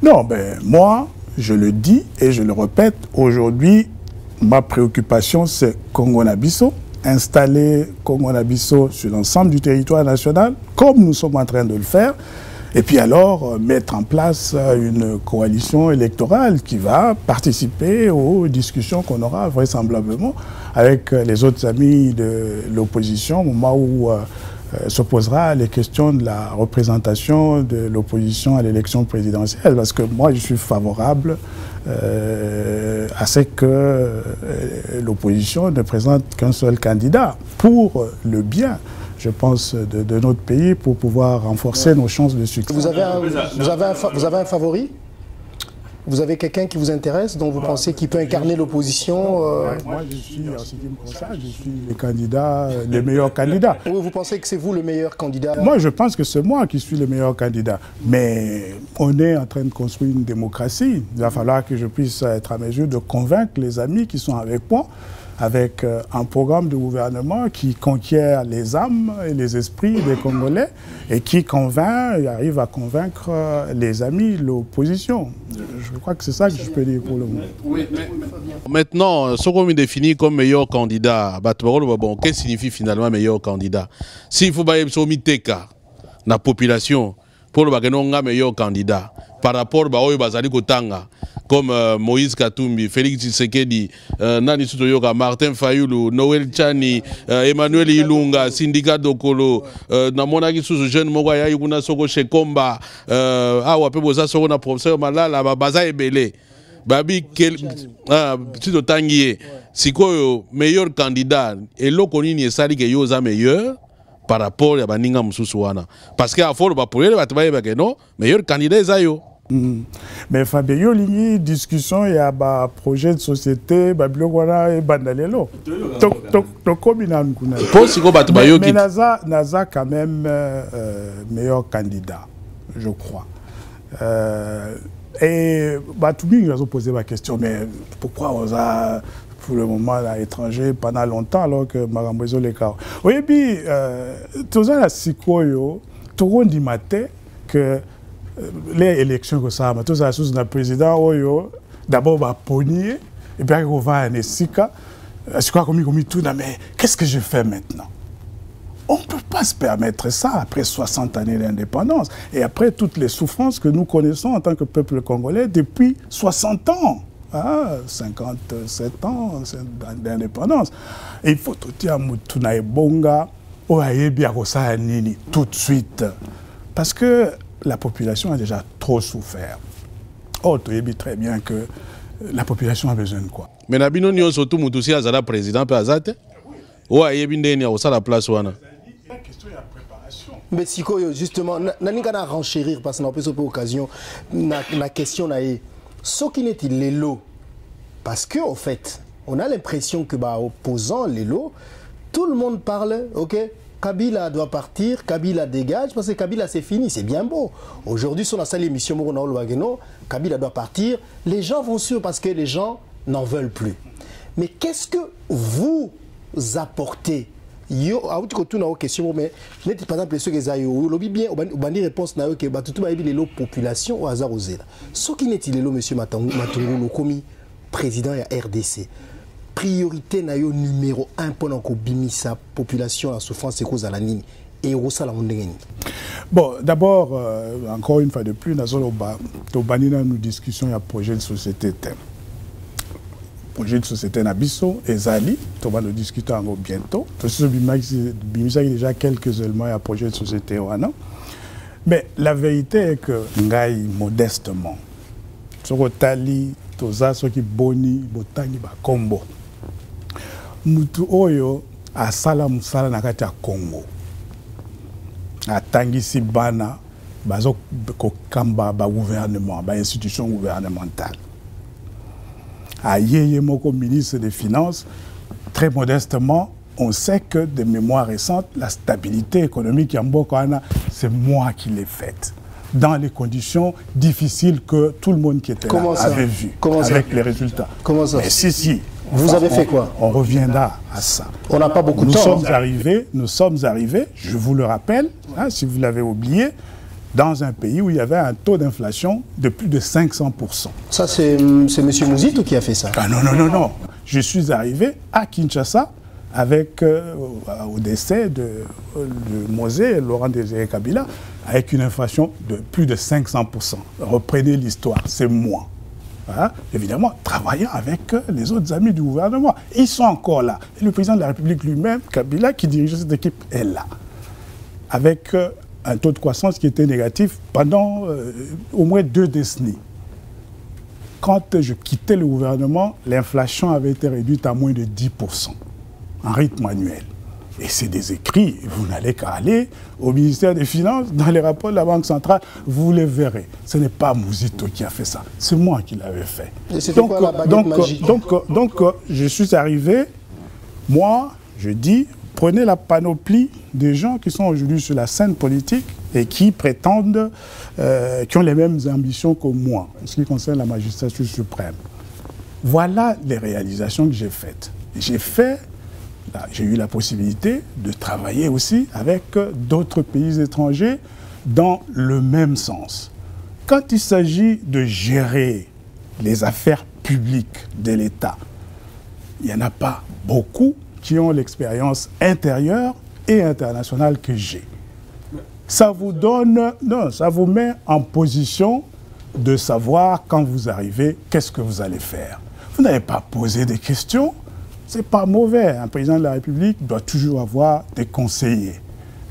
Non, ben moi, je le dis et je le répète, aujourd'hui, ma préoccupation, c'est Congo-Nabisso, installer Congo-Nabisso sur l'ensemble du territoire national, comme nous sommes en train de le faire, et puis alors mettre en place une coalition électorale qui va participer aux discussions qu'on aura vraisemblablement avec les autres amis de l'opposition au moment où se posera les questions de la représentation de l'opposition à l'élection présidentielle. Parce que moi, je suis favorable à ce que l'opposition ne présente qu'un seul candidat pour le bien, je pense, de notre pays, pour pouvoir renforcer nos chances de succès. Vous avez un favori? Vous avez quelqu'un qui vous intéresse, dont vous pensez qu'il peut incarner l'opposition Moi, je suis, en ce qui me concerne, je suis le candidat, le meilleur candidat. Vous pensez que c'est vous le meilleur candidat? Moi, je pense que c'est moi qui suis le meilleur candidat. Mais on est en train de construire une démocratie. Il va falloir que je puisse être à mesure de convaincre les amis qui sont avec moi, avec un programme de gouvernement qui conquiert les âmes et les esprits des Congolais et qui convainc et arrive à convaincre les amis, l'opposition. Je crois que c'est ça que je peux dire pour le moment. Oui, maintenant, ce qu'on définit comme meilleur candidat, bon, qu'est-ce que signifie finalement meilleur candidat? S'il faut que la population, pour le meilleur candidat, par rapport à Bazali Kotanga, comme Moïse Katumbi, Félix Tshisekedi, Nani Sutoyoka, Martin Fayoulou, Noël Tchani, Emmanuel Ilunga, Syndicat Dokolo, Namonaki sous jeune Mogaya Yuna Soko Shekomba, Awa Pebosa Soko na professeur Malala, Baza Ebele. babi plutôt tangier si quoi meilleur candidat et lo konini esali que yoza meilleur par rapport à baninga mususuana parce que à fort ba pour ba que non meilleur candidat zayo. Mais Fabio Lini discussion il y a ba projet de société ba blogwana et bandalelo to combinam kuna mais naza quand même meilleur candidat je crois et bah tout le monde a posé la question mais pourquoi on a pour le moment à l'étranger pendant longtemps alors que Marambezo les cas oui puis tout ça la sikoyo tout le monde dit matin que les élections que ça, tout ça, sous le président, d'abord, va pogner, et puis on va à Nessika. C'est quoi comme tout, mais qu'est-ce que je fais maintenant? On ne peut pas se permettre ça après 60 années d'indépendance et après toutes les souffrances que nous connaissons en tant que peuple congolais depuis 60 ans. 57 ans d'indépendance. Il faut tout dire à Bonga, tout de suite. Parce que la population a déjà trop souffert. Oh, tu sais très bien que la population a besoin de quoi? Mais Nabino Nyon surtout Moutousi Azala président peu Azate. Ouais, Yebinde a aussi la place ouana. La question est la préparation. Mais si justement, n'allons renchérir parce qu'on a pas occasion. La question est, ce qui n'est-il les lots? Parce que en fait, on a l'impression que opposant les lots, tout le monde parle, ok? Kabila doit partir, Kabila dégage, parce que Kabila c'est fini, c'est bien beau. Aujourd'hui, sur la salle émission Kabila doit partir, les gens vont suivre parce que les gens n'en veulent plus. Mais qu'est-ce que vous apportez? Yo, question, mais par exemple, ceux qui ont bien, on a réponse na que tout les population au hasard aux ailes. Ce qui n'est-il le monsieur Matungu, commis président de la RDC. Priorité numéro 1 pour la population en souffrance et cause à la ligne. Et au la bon, d'abord, encore une fois de plus, nous avons une discussion sur le projet de société. Projet de société Nabiso et Zali, nous allons discuter bientôt. Il y a déjà quelques éléments à projet de société. Mais la vérité est que, modestement, sur le tali, tous ceux qui boni, botani, combo. Mutu oyo asala musala na kati ya Congo atangisi bana bazo kokamba ba gouvernement ba institution gouvernementale ayeye moko ministre des Finances très modestement on sait que de mémoire récente la stabilité économique ya Mbokana c'est moi qui l'ai faite dans les conditions difficiles que tout le monde qui était là avait vu avec les résultats. Comment ça? Mais si vous avez fait quoi? On reviendra à ça. On n'a pas beaucoup de temps. Nous sommes arrivés, je vous le rappelle, hein, si vous l'avez oublié, dans un pays où il y avait un taux d'inflation de plus de 500%. Ça, c'est M. Mouzito qui a fait ça? Ah, non. Je suis arrivé à Kinshasa avec, au décès de Mosé, Laurent Désiré Kabila, avec une inflation de plus de 500%. Reprenez l'histoire, c'est moi. Hein, évidemment, travaillant avec les autres amis du gouvernement. Ils sont encore là. Et le président de la République lui-même, Kabila, qui dirigeait cette équipe, est là. Avec un taux de croissance qui était négatif pendant au moins 2 décennies. Quand je quittais le gouvernement, l'inflation avait été réduite à moins de 10%, en rythme annuel. Et c'est des écrits, vous n'allez qu'à aller au ministère des Finances, dans les rapports de la Banque centrale, vous les verrez. Ce n'est pas Mouzito qui a fait ça, c'est moi qui l'avais fait. Donc, je suis arrivé, moi, je dis, prenez la panoplie des gens qui sont aujourd'hui sur la scène politique et qui prétendent, qui ont les mêmes ambitions que moi, en ce qui concerne la magistrature suprême. Voilà les réalisations que j'ai faites. J'ai eu la possibilité de travailler aussi avec d'autres pays étrangers dans le même sens. Quand il s'agit de gérer les affaires publiques de l'État, il n'y en a pas beaucoup qui ont l'expérience intérieure et internationale que j'ai. Ça vous donne, non, ça vous met en position de savoir quand vous arrivez, qu'est-ce que vous allez faire. Vous n'avez pas posé des questions. C'est pas mauvais. Un président de la République doit toujours avoir des conseillers.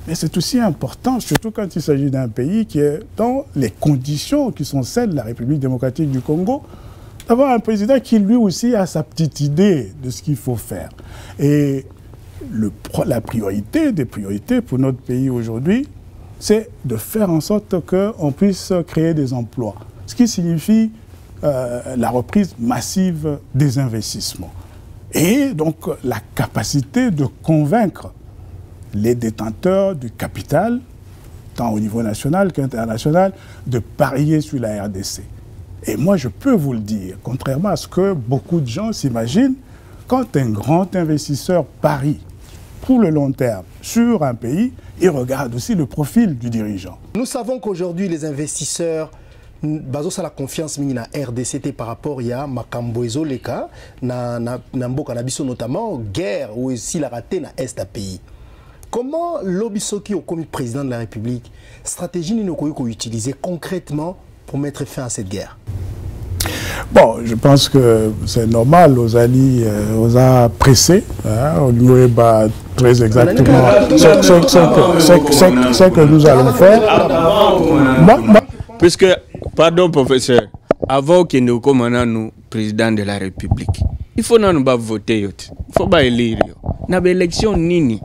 Mais c'est aussi important, surtout quand il s'agit d'un pays qui est dans les conditions qui sont celles de la République démocratique du Congo, d'avoir un président qui lui aussi a sa petite idée de ce qu'il faut faire. Et la priorité des priorités pour notre pays aujourd'hui, c'est de faire en sorte qu'on puisse créer des emplois. Ce qui signifie la reprise massive des investissements. Et donc la capacité de convaincre les détenteurs du capital, tant au niveau national qu'international, de parier sur la RDC. Et moi, je peux vous le dire, contrairement à ce que beaucoup de gens s'imaginent, quand un grand investisseur parie pour le long terme sur un pays, il regarde aussi le profil du dirigeant. Nous savons qu'aujourd'hui, les investisseurs basent sur la confiance na RDC par rapport à Makambo Ezoleka, na Mboka na biso notamment, guerre ou aussi la raté na Est à pays. Comment l'Obisoki au comité président de la République, stratégie nous avons utilisée concrètement pour mettre fin à cette guerre? Bon, je pense que c'est normal, aux alliés, aux a pressé, on lui est très exactement ce que nous allons faire. Puisque, pardon professeur, avant que nous commandions nous président de la République, il faut nous voter, il faut pas élire. Dans l'élection nini.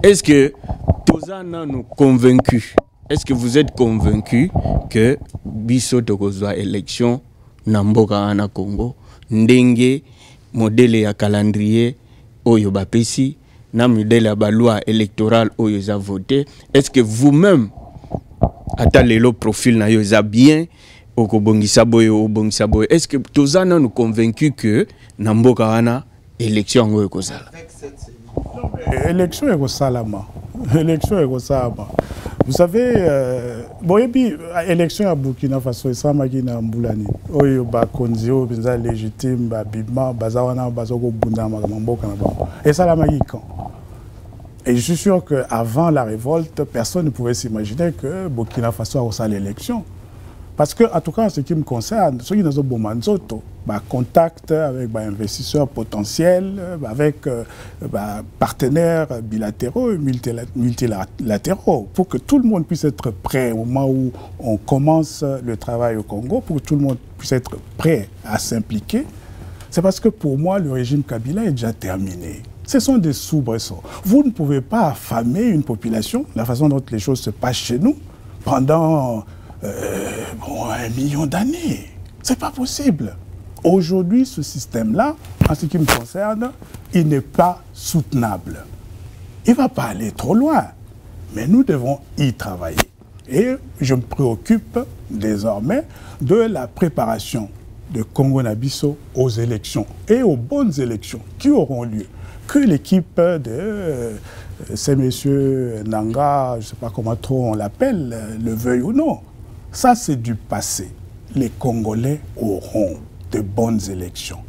Est-ce que tous nous convaincus? Est-ce que vous êtes convaincus que biso tokozwa élection Namboka ana Congo ndenge modèle ya calendrier oyo bapesi na modèle ya loi électorale oyo za voté? Est-ce que vous-même ata lelo profil na yo za bien okobongisa boyo obongisa boyo? Est-ce que tous nous convaincus que Namboka ana élection oyo kozala? Élection est salama. Élection est salama. Vous savez, élection à Burkina Faso, ça m'a dit na Mboulani. Oyo ba konzio benza légitime ba bima bazawana bazoko bunda makamboka na bango. Et ça la magi quand. Et je suis sûr que avant la révolte, personne ne pouvait s'imaginer que Burkina Faso a reçu l'élection. Parce que, en tout cas, en ce qui me concerne, ceux qui nous ont contact avec investisseurs potentiels, avec partenaires bilatéraux et multilatéraux, pour que tout le monde puisse être prêt au moment où on commence le travail au Congo, pour que tout le monde puisse être prêt à s'impliquer. C'est parce que pour moi, le régime Kabila est déjà terminé. Ce sont des soubresauts. Vous ne pouvez pas affamer une population, la façon dont les choses se passent chez nous, pendant 1 million d'années. C'est pas possible. Aujourd'hui, ce système-là, en ce qui me concerne, il n'est pas soutenable. Il ne va pas aller trop loin, mais nous devons y travailler. Et je me préoccupe désormais de la préparation de Congo-Nabiso aux élections et aux bonnes élections qui auront lieu. Que l'équipe de ces messieurs Nanga, je ne sais pas comment trop on l'appelle, le veuille ou non. Ça, c'est du passé. Les Congolais auront de bonnes élections.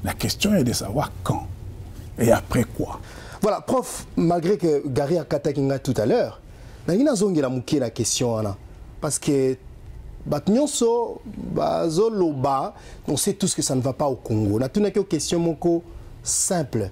La question est de savoir quand et après quoi. Voilà, prof, malgré que Gary a katakinga tout à l'heure, il y a la question. Parce que on sait tous que ça ne va pas au Congo. On a une question simple.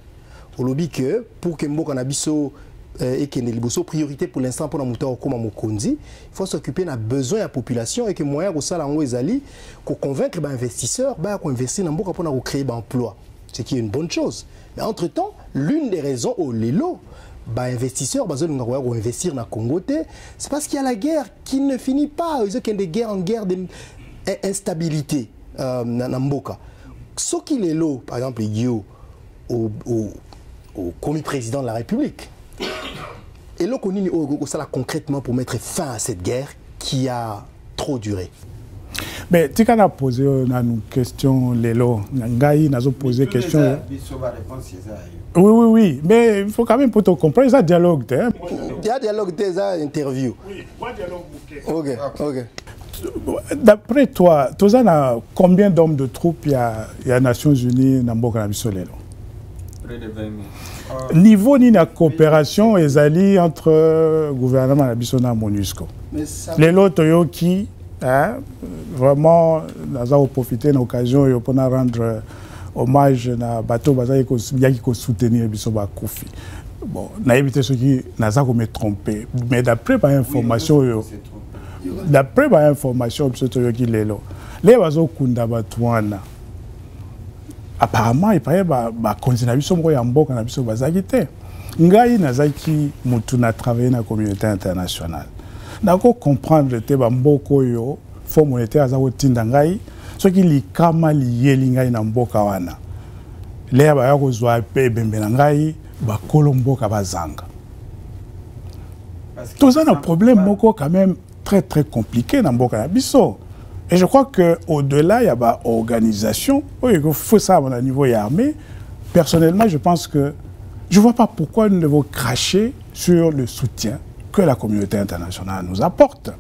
Au lobby que pour que Mboka Nabiso et que les priorité pour l'instant pour la montée au Koma Mokonzi, il faut s'occuper de besoin de la population et que moyen au salaire ezali pour convaincre les investisseurs pour investir dans Mboka pour créer des emplois, ce qui est une bonne chose. Mais entre temps, l'une des raisons au lelo investisseurs vont investir dans le Congo, c'est parce qu'il y a la guerre qui ne finit pas. Il y a des guerres en guerre d'instabilité dans Mboka. Ce qui est là, par exemple, au comité président de la République. Et là, on a ça concrètement pour mettre fin à cette guerre qui a trop duré. Mais tu as posé une question, Lélo. Ngaï n'a pas posé une question. Oui. Mais il faut quand même pour te comprendre, ça dialogue. Il y a dialogue, ça interview. Oui, pas dialogue. Ok. D'après toi, combien d'hommes de troupes il y a aux Nations Unies dans Mboka Nabiso Lélo? Près de 20 000. Niveau ni la coopération ezali entre le gouvernement Nabiso na MONUSCO. Les lots qui vraiment nous avons profité de l'occasion pour rendre hommage à bateau qui soutenir Biso Bakofi. Bon, n'a évité ce qui n'a pas me trompé, mais d'après par information Les bazo kunda batwana. Apparemment, il paraît que continue à biso moko mboka na biso bazaki te. Ngai nazaki mutu na travailler na communauté internationale. Nako comprendre te ba mboko yo fo monétaire azako tinda ngai soki likama liyeli ngai na mboka wana. Les ba ya kozwa pe bembe na ngai ba kolo mboka bazanga. Tout ça un problème moko quand même très compliqué dans mboka na biso. Et je crois qu'au-delà, il y a une organisation. Il faut ça à niveau armé. Personnellement, je pense que je ne vois pas pourquoi nous devons cracher sur le soutien que la communauté internationale nous apporte.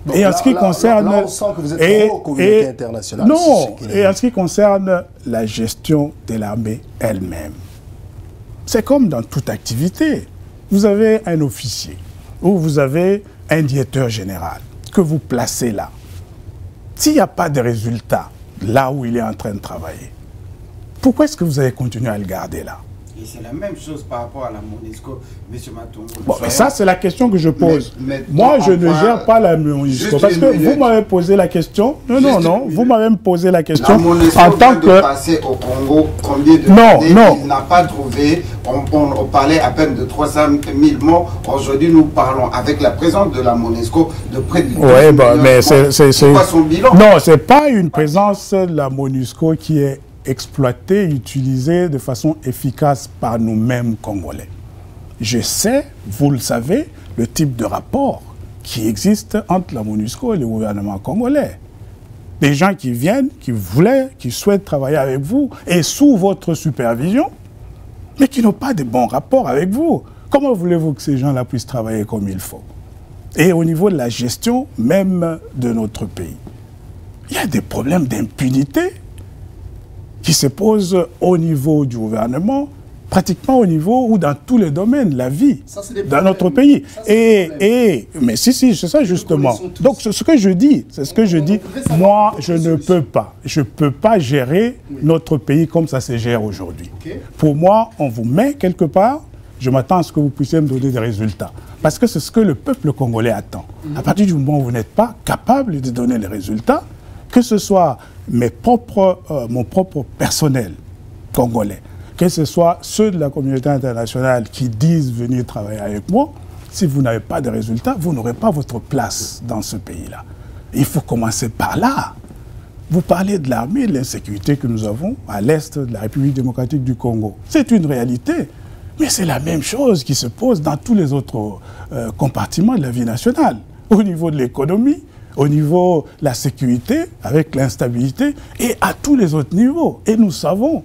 Donc et en ce qui concerne... Là, on sent que vous êtes pro-communauté internationale. Non, et en ce qui concerne la gestion de l'armée elle-même. C'est comme dans toute activité. Vous avez un officier ou vous avez un directeur général que vous placez là. S'il n'y a pas de résultat là où il est en train de travailler, pourquoi est-ce que vous allez continuer à le garder là? Et c'est la même chose par rapport à la MONUSCO, M. Matungu. Bon, mais ça, c'est la question que je pose. Moi, je ne gère pas la MONUSCO. Parce que vous m'avez posé la question. Non, vous m'avez posé la question. La MONUSCO en tant que... passer au Congo, combien de années il n'a pas trouvé. On parlait à peine de 300 000 morts. Aujourd'hui, nous parlons avec la présence de la MONUSCO de près de 10 millions. Mais c'est quoi son bilan? Non, ce n'est pas une présence de la MONUSCO qui est exploité, utilisé de façon efficace par nous-mêmes Congolais. Je sais, vous le savez, le type de rapport qui existe entre la MONUSCO et le gouvernement congolais. Des gens qui viennent, qui souhaitent travailler avec vous et sous votre supervision, mais qui n'ont pas de bons rapports avec vous. Comment voulez-vous que ces gens-là puissent travailler comme il faut? Et au niveau de la gestion même de notre pays, il y a des problèmes d'impunité qui se pose au niveau du gouvernement, pratiquement au niveau ou dans tous les domaines de la vie dans notre pays. Mais si, c'est ça justement. Donc ce que je dis, moi je ne peux pas gérer notre pays comme ça se gère aujourd'hui. Pour moi, on vous met quelque part, je m'attends à ce que vous puissiez me donner des résultats. Parce que c'est ce que le peuple congolais attend. À partir du moment où vous n'êtes pas capable de donner les résultats, que ce soit mon propre personnel congolais, que ce soit ceux de la communauté internationale qui disent venir travailler avec moi, si vous n'avez pas de résultats, vous n'aurez pas votre place dans ce pays-là. Il faut commencer par là. Vous parlez de l'armée et de l'insécurité que nous avons à l'est de la République démocratique du Congo. C'est une réalité, mais c'est la même chose qui se pose dans tous les autres compartiments de la vie nationale, au niveau de l'économie, au niveau de la sécurité, avec l'instabilité, et à tous les autres niveaux. Et nous savons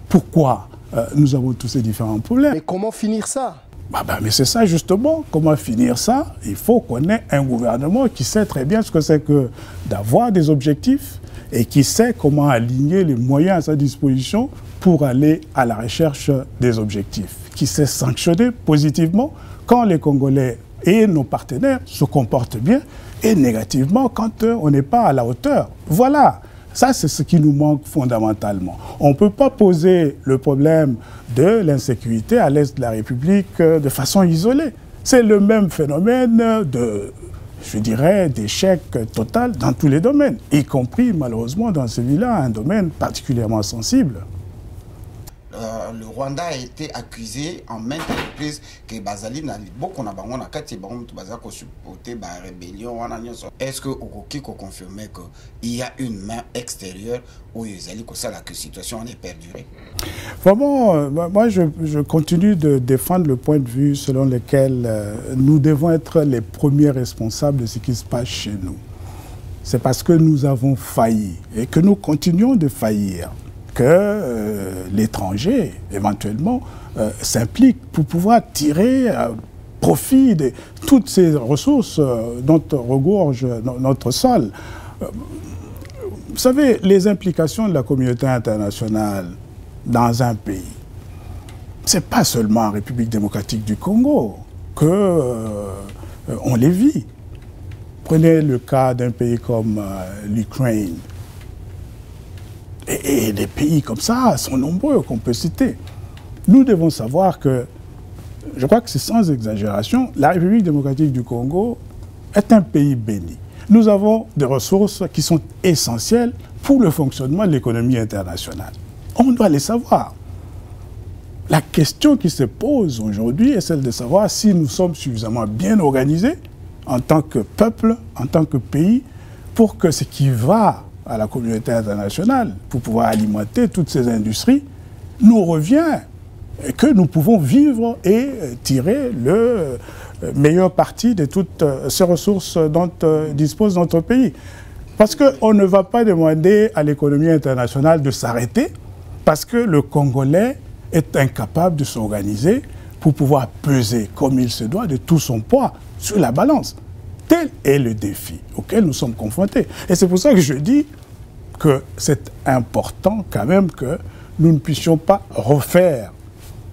pourquoi nous avons tous ces différents problèmes. Mais comment finir ça? Mais c'est ça justement, comment finir ça? Il faut qu'on ait un gouvernement qui sait très bien ce que c'est que d'avoir des objectifs et qui sait comment aligner les moyens à sa disposition pour aller à la recherche des objectifs, qui sait sanctionner positivement quand les Congolais et nos partenaires se comportent bien et négativement quand on n'est pas à la hauteur. Voilà, ça c'est ce qui nous manque fondamentalement. On ne peut pas poser le problème de l'insécurité à l'est de la République de façon isolée. C'est le même phénomène je dirais, d'échec total dans tous les domaines, y compris malheureusement dans celui-là, un domaine particulièrement sensible. Le Rwanda a été accusé en maintes reprises que Bazali n'a beaucoup na bango na kati bango baza ko supporter ba rébellion wana nyonso. Est-ce que okoki ko confirmer que il y a une main extérieure où Ezali ko ça la que situation est perdurée? Vraiment, moi je continue de défendre le point de vue selon lequel nous devons être les premiers responsables de ce qui se passe chez nous. C'est parce que nous avons failli et que nous continuons de faillir que l'étranger, éventuellement, s'implique pour pouvoir tirer profit de toutes ces ressources dont regorge notre sol. Vous savez, les implications de la communauté internationale dans un pays, ce n'est pas seulement en République démocratique du Congo qu'on les vit. Prenez le cas d'un pays comme l'Ukraine. Et des pays comme ça sont nombreux qu'on peut citer. Nous devons savoir que, je crois que c'est sans exagération, la République démocratique du Congo est un pays béni. nous avons des ressources qui sont essentielles pour le fonctionnement de l'économie internationale. On doit les savoir. La question qui se pose aujourd'hui est celle de savoir si nous sommes suffisamment bien organisés en tant que peuple, en tant que pays, pour que ce qui va à la communauté internationale, pour pouvoir alimenter toutes ces industries, nous revient et que nous pouvons vivre et tirer le meilleur parti de toutes ces ressources dont dispose notre pays. Parce qu'on ne va pas demander à l'économie internationale de s'arrêter, parce que le Congolais est incapable de s'organiser pour pouvoir peser comme il se doit de tout son poids sur la balance. Tel est le défi auquel nous sommes confrontés. Et c'est pour ça que je dis que c'est important quand même que nous ne puissions pas refaire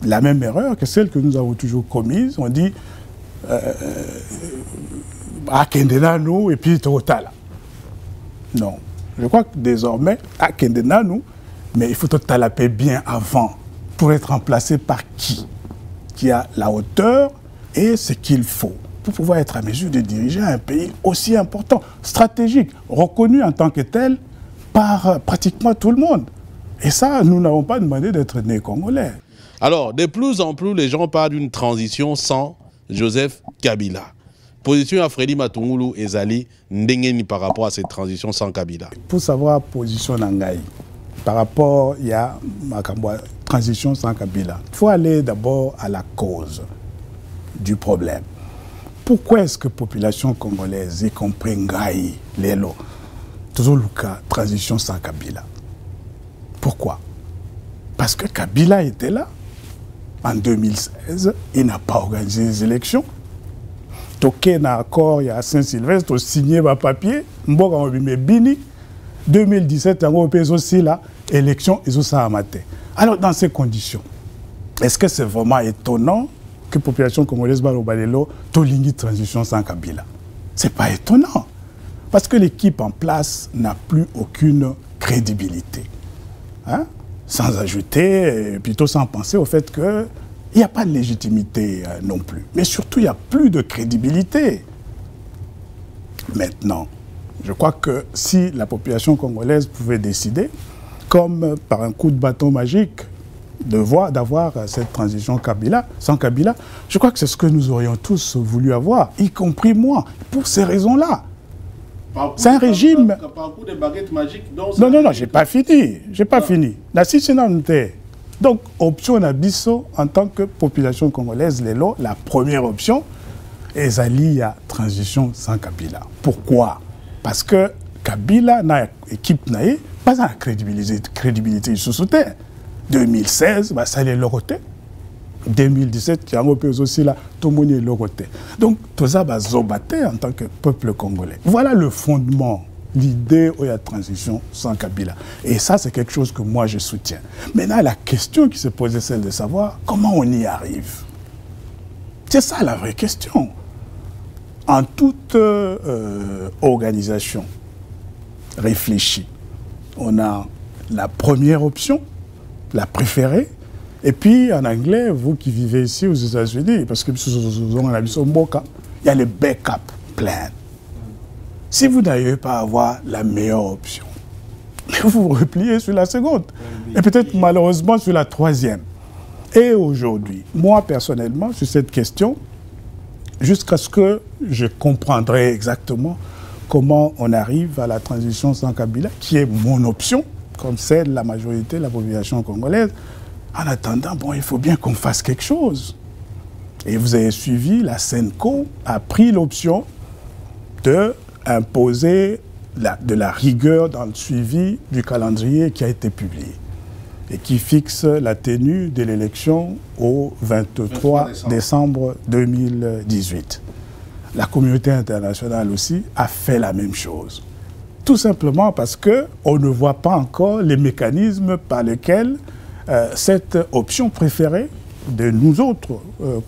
la même erreur que celle que nous avons toujours commise. On dit Akendenanu et puis Totala. Non. Je crois que désormais, Akendenanu, mais il faut Totalaper bien avant pour être remplacé par qui a la hauteur et ce qu'il faut pour pouvoir être à mesure de diriger un pays aussi important, stratégique, reconnu en tant que tel par pratiquement tout le monde. Et ça, nous n'avons pas demandé d'être nés congolais. Alors, de plus en plus, les gens parlent d'une transition sans Joseph Kabila. Position à Freddy Matungulu et Zali Ndengeni par rapport à cette transition sans Kabila. Pour savoir position Nangaï, par rapport à la transition sans Kabila, il faut aller d'abord à la cause du problème. Pourquoi est-ce que la population congolaise, y compris Ngaï, Lelo, toujours le cas transition sans Kabila? Pourquoi? Parce que Kabila était là. En 2016, il n'a pas organisé les élections. Toké n'a accord, il y a Saint-Sylvestre, signé ma papier, Mboka Mobime Bini, 2017, il y a aussi là, élection, ils ont ça à mater. Alors, dans ces conditions, est-ce que c'est vraiment étonnant que la population congolaise Balobalelo tolingi transition sans Kabila? C'est pas étonnant. Parce que l'équipe en place n'a plus aucune crédibilité. Hein? Sans ajouter, plutôt sans penser au fait qu'il n'y a pas de légitimité non plus. Mais surtout, il n'y a plus de crédibilité. Maintenant, je crois que si la population congolaise pouvait décider, comme par un coup de bâton magique, d'avoir cette transition Kabila, sans Kabila, je crois que c'est ce que nous aurions tous voulu avoir, y compris moi, pour ces raisons-là. C'est un régime... Par coup de baguette magique, non, j'ai pas fini. J'ai pas fini. Donc, option Nabiso, en tant que population congolaise, la première option, est alliée à transition sans Kabila. Pourquoi? Parce que Kabila n'a équipe naïe, pas à crédibilité sous terre. 2016, ça allait le côté. 2017, il y a aussi là, tout le monde est le côté. Donc, tout ça va zobater en tant que peuple congolais. Voilà le fondement, l'idée où il y a transition sans Kabila. Et ça, c'est quelque chose que moi, je soutiens. Maintenant, la question qui se pose est celle de savoir comment on y arrive. C'est ça la vraie question. En toute organisation réfléchie, on a la première option, la préférée. Et puis, en anglais, vous qui vivez ici aux États-Unis, parce que il y a le backup plan. Si vous n'arrivez pas à avoir la meilleure option, vous vous repliez sur la seconde. Et peut-être malheureusement sur la troisième. Et aujourd'hui, moi personnellement, sur cette question, jusqu'à ce que je comprendrai exactement comment on arrive à la transition sans Kabila, qui est mon option, comme celle de la majorité de la population congolaise. En attendant, bon, il faut bien qu'on fasse quelque chose. Et vous avez suivi, la SENCO a pris l'option d'imposer de la rigueur dans le suivi du calendrier qui a été publié et qui fixe la tenue de l'élection au 23 décembre 2018. La communauté internationale aussi a fait la même chose. Tout simplement parce qu'on ne voit pas encore les mécanismes par lesquels cette option préférée de nous autres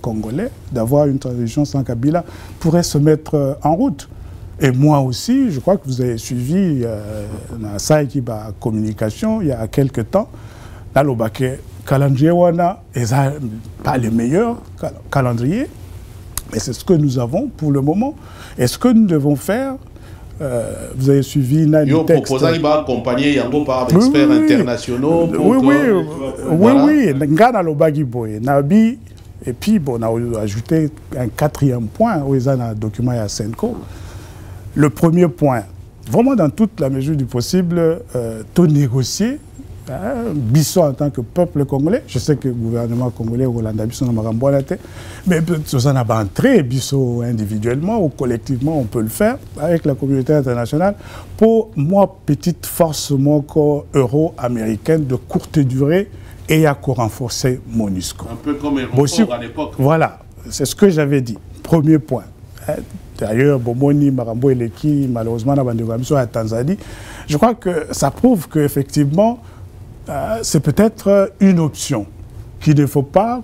Congolais, d'avoir une transition sans Kabila, pourrait se mettre en route. Et moi aussi, je crois que vous avez suivi dans la Saïkiba Communication, il y a quelque temps, dans le baquet calendrier, pas le meilleur calendrier, mais c'est ce que nous avons pour le moment. Et ce que nous devons faire, vous avez suivi Nani Texte. Vous avez accompagné Yango par des experts internationaux. Oui. Ngana Lobagi Boye. Nabi, et puis, bon, on a ajouté un 4e point où ils ont un document à Senko. Le premier point, vraiment dans toute la mesure du possible, tout négocier. Bisso en tant que peuple congolais, je sais que le gouvernement congolais au Rwanda, Bisso n'a pas été, mais ça n'a pas entré, Bisso individuellement ou collectivement, on peut le faire avec la communauté internationale. Pour moi, petite force euro-américaine de courte durée et à renforcer MONUSCO. Un peu comme Aéroport à l'époque. Voilà, c'est ce que j'avais dit. Premier point. D'ailleurs, Bomoni, Marambo et Leki, malheureusement, à Tanzanie, je crois que ça prouve qu'effectivement, c'est peut-être une option qu'il ne faut pas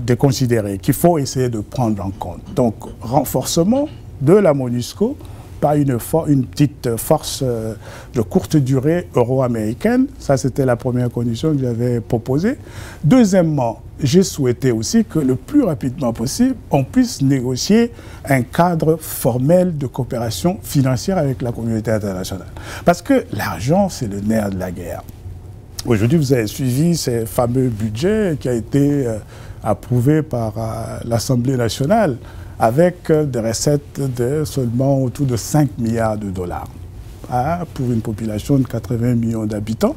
déconsidérer, qu'il faut essayer de prendre en compte. Donc, renforcement de la MONUSCO par une petite force de courte durée euro-américaine. Ça, c'était la première condition que j'avais proposée. Deuxièmement, j'ai souhaité aussi que le plus rapidement possible, on puisse négocier un cadre formel de coopération financière avec la communauté internationale. Parce que l'argent, c'est le nerf de la guerre. Aujourd'hui, vous avez suivi ces fameux budgets qui a été approuvé par l'Assemblée nationale avec des recettes de seulement autour de 5 milliards de dollars pour une population de 80 millions d'habitants.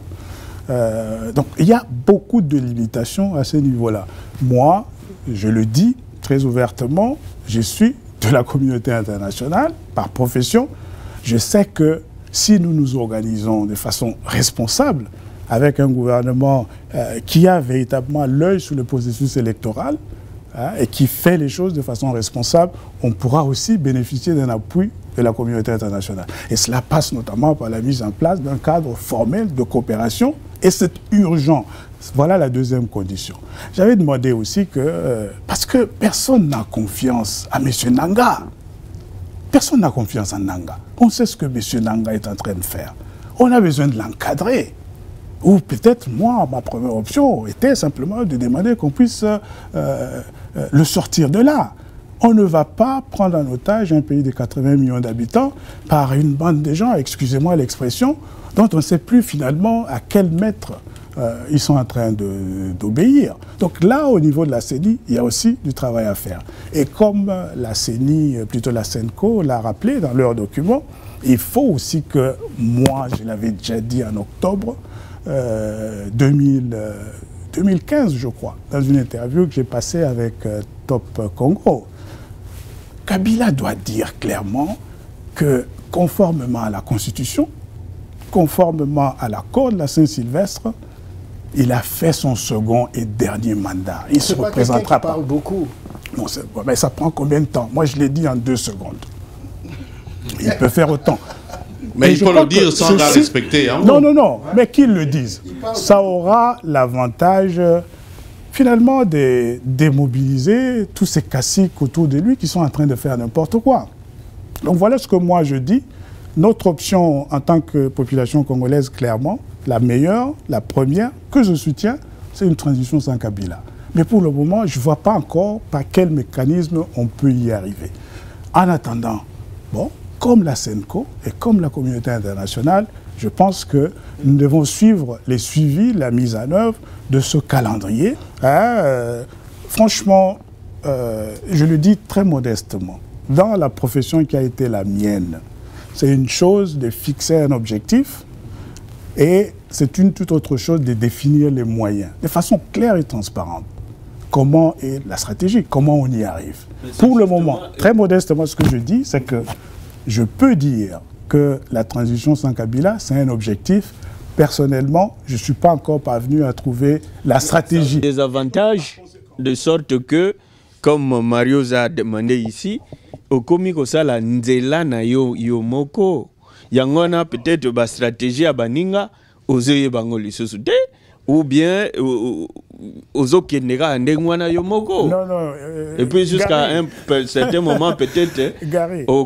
Donc, il y a beaucoup de limitations à ce niveau-là. Moi, je le dis très ouvertement, je suis de la communauté internationale par profession. Je sais que si nous nous organisons de façon responsable, avec un gouvernement qui a véritablement l'œil sur le processus électoral et qui fait les choses de façon responsable, on pourra aussi bénéficier d'un appui de la communauté internationale. Et cela passe notamment par la mise en place d'un cadre formel de coopération, et c'est urgent. Voilà la deuxième condition. J'avais demandé aussi que, parce que personne n'a confiance à M. Nanga. Personne n'a confiance en Nanga. On sait ce que M. Nanga est en train de faire. On a besoin de l'encadrer. Ou peut-être, moi, ma première option était simplement de demander qu'on puisse le sortir de là. On ne va pas prendre en otage un pays de 80 millions d'habitants par une bande de gens, excusez-moi l'expression, dont on ne sait plus finalement à quel maître ils sont en train d'obéir. Donc là, au niveau de la CENI, il y a aussi du travail à faire. Et comme la CENI, plutôt la CENCO, l'a rappelé dans leur document, il faut aussi que, moi, je l'avais déjà dit en octobre 2015, je crois, dans une interview que j'ai passée avec Top Congo, Kabila doit dire clairement que, conformément à la Constitution, conformément à l'accord de la Saint-Sylvestre, il a fait son second et dernier mandat. Il ne se représentera pas. Parle beaucoup. Bon, mais ça prend combien de temps? Moi, je l'ai dit en 2 secondes. Il peut faire autant. Mais il faut le dire sans la respecter. Hein, non, non, non. Mais qu'ils le disent. Ça aura l'avantage, finalement, de démobiliser tous ces caciques autour de lui qui sont en train de faire n'importe quoi. Donc voilà ce que moi je dis. Notre option en tant que population congolaise, clairement, la meilleure, la première, que je soutiens, c'est une transition sans Kabila. Mais pour le moment, je ne vois pas encore par quel mécanisme on peut y arriver. En attendant, bon, comme la CENCO et comme la communauté internationale, je pense que nous devons suivre les suivis, la mise en œuvre de ce calendrier. Franchement, je le dis très modestement, dans la profession qui a été la mienne, c'est une chose de fixer un objectif et c'est une toute autre chose de définir les moyens, de façon claire et transparente. Comment est la stratégie, comment on y arrive. Pour le moment, très modestement, ce que je dis, c'est que je peux dire que la transition sans Kabila, c'est un objectif. Personnellement, je ne suis pas encore parvenu à trouver la stratégie. Des avantages, de sorte que, comme Mario a demandé ici, au komiko sala nzela na yo moko, yangona peut-être ba stratégie à baninga, ozoye bango lisusu te, ou bien ozo kenega ndengwana yo moko. Non, non. Et puis jusqu'à un certain moment peut-être,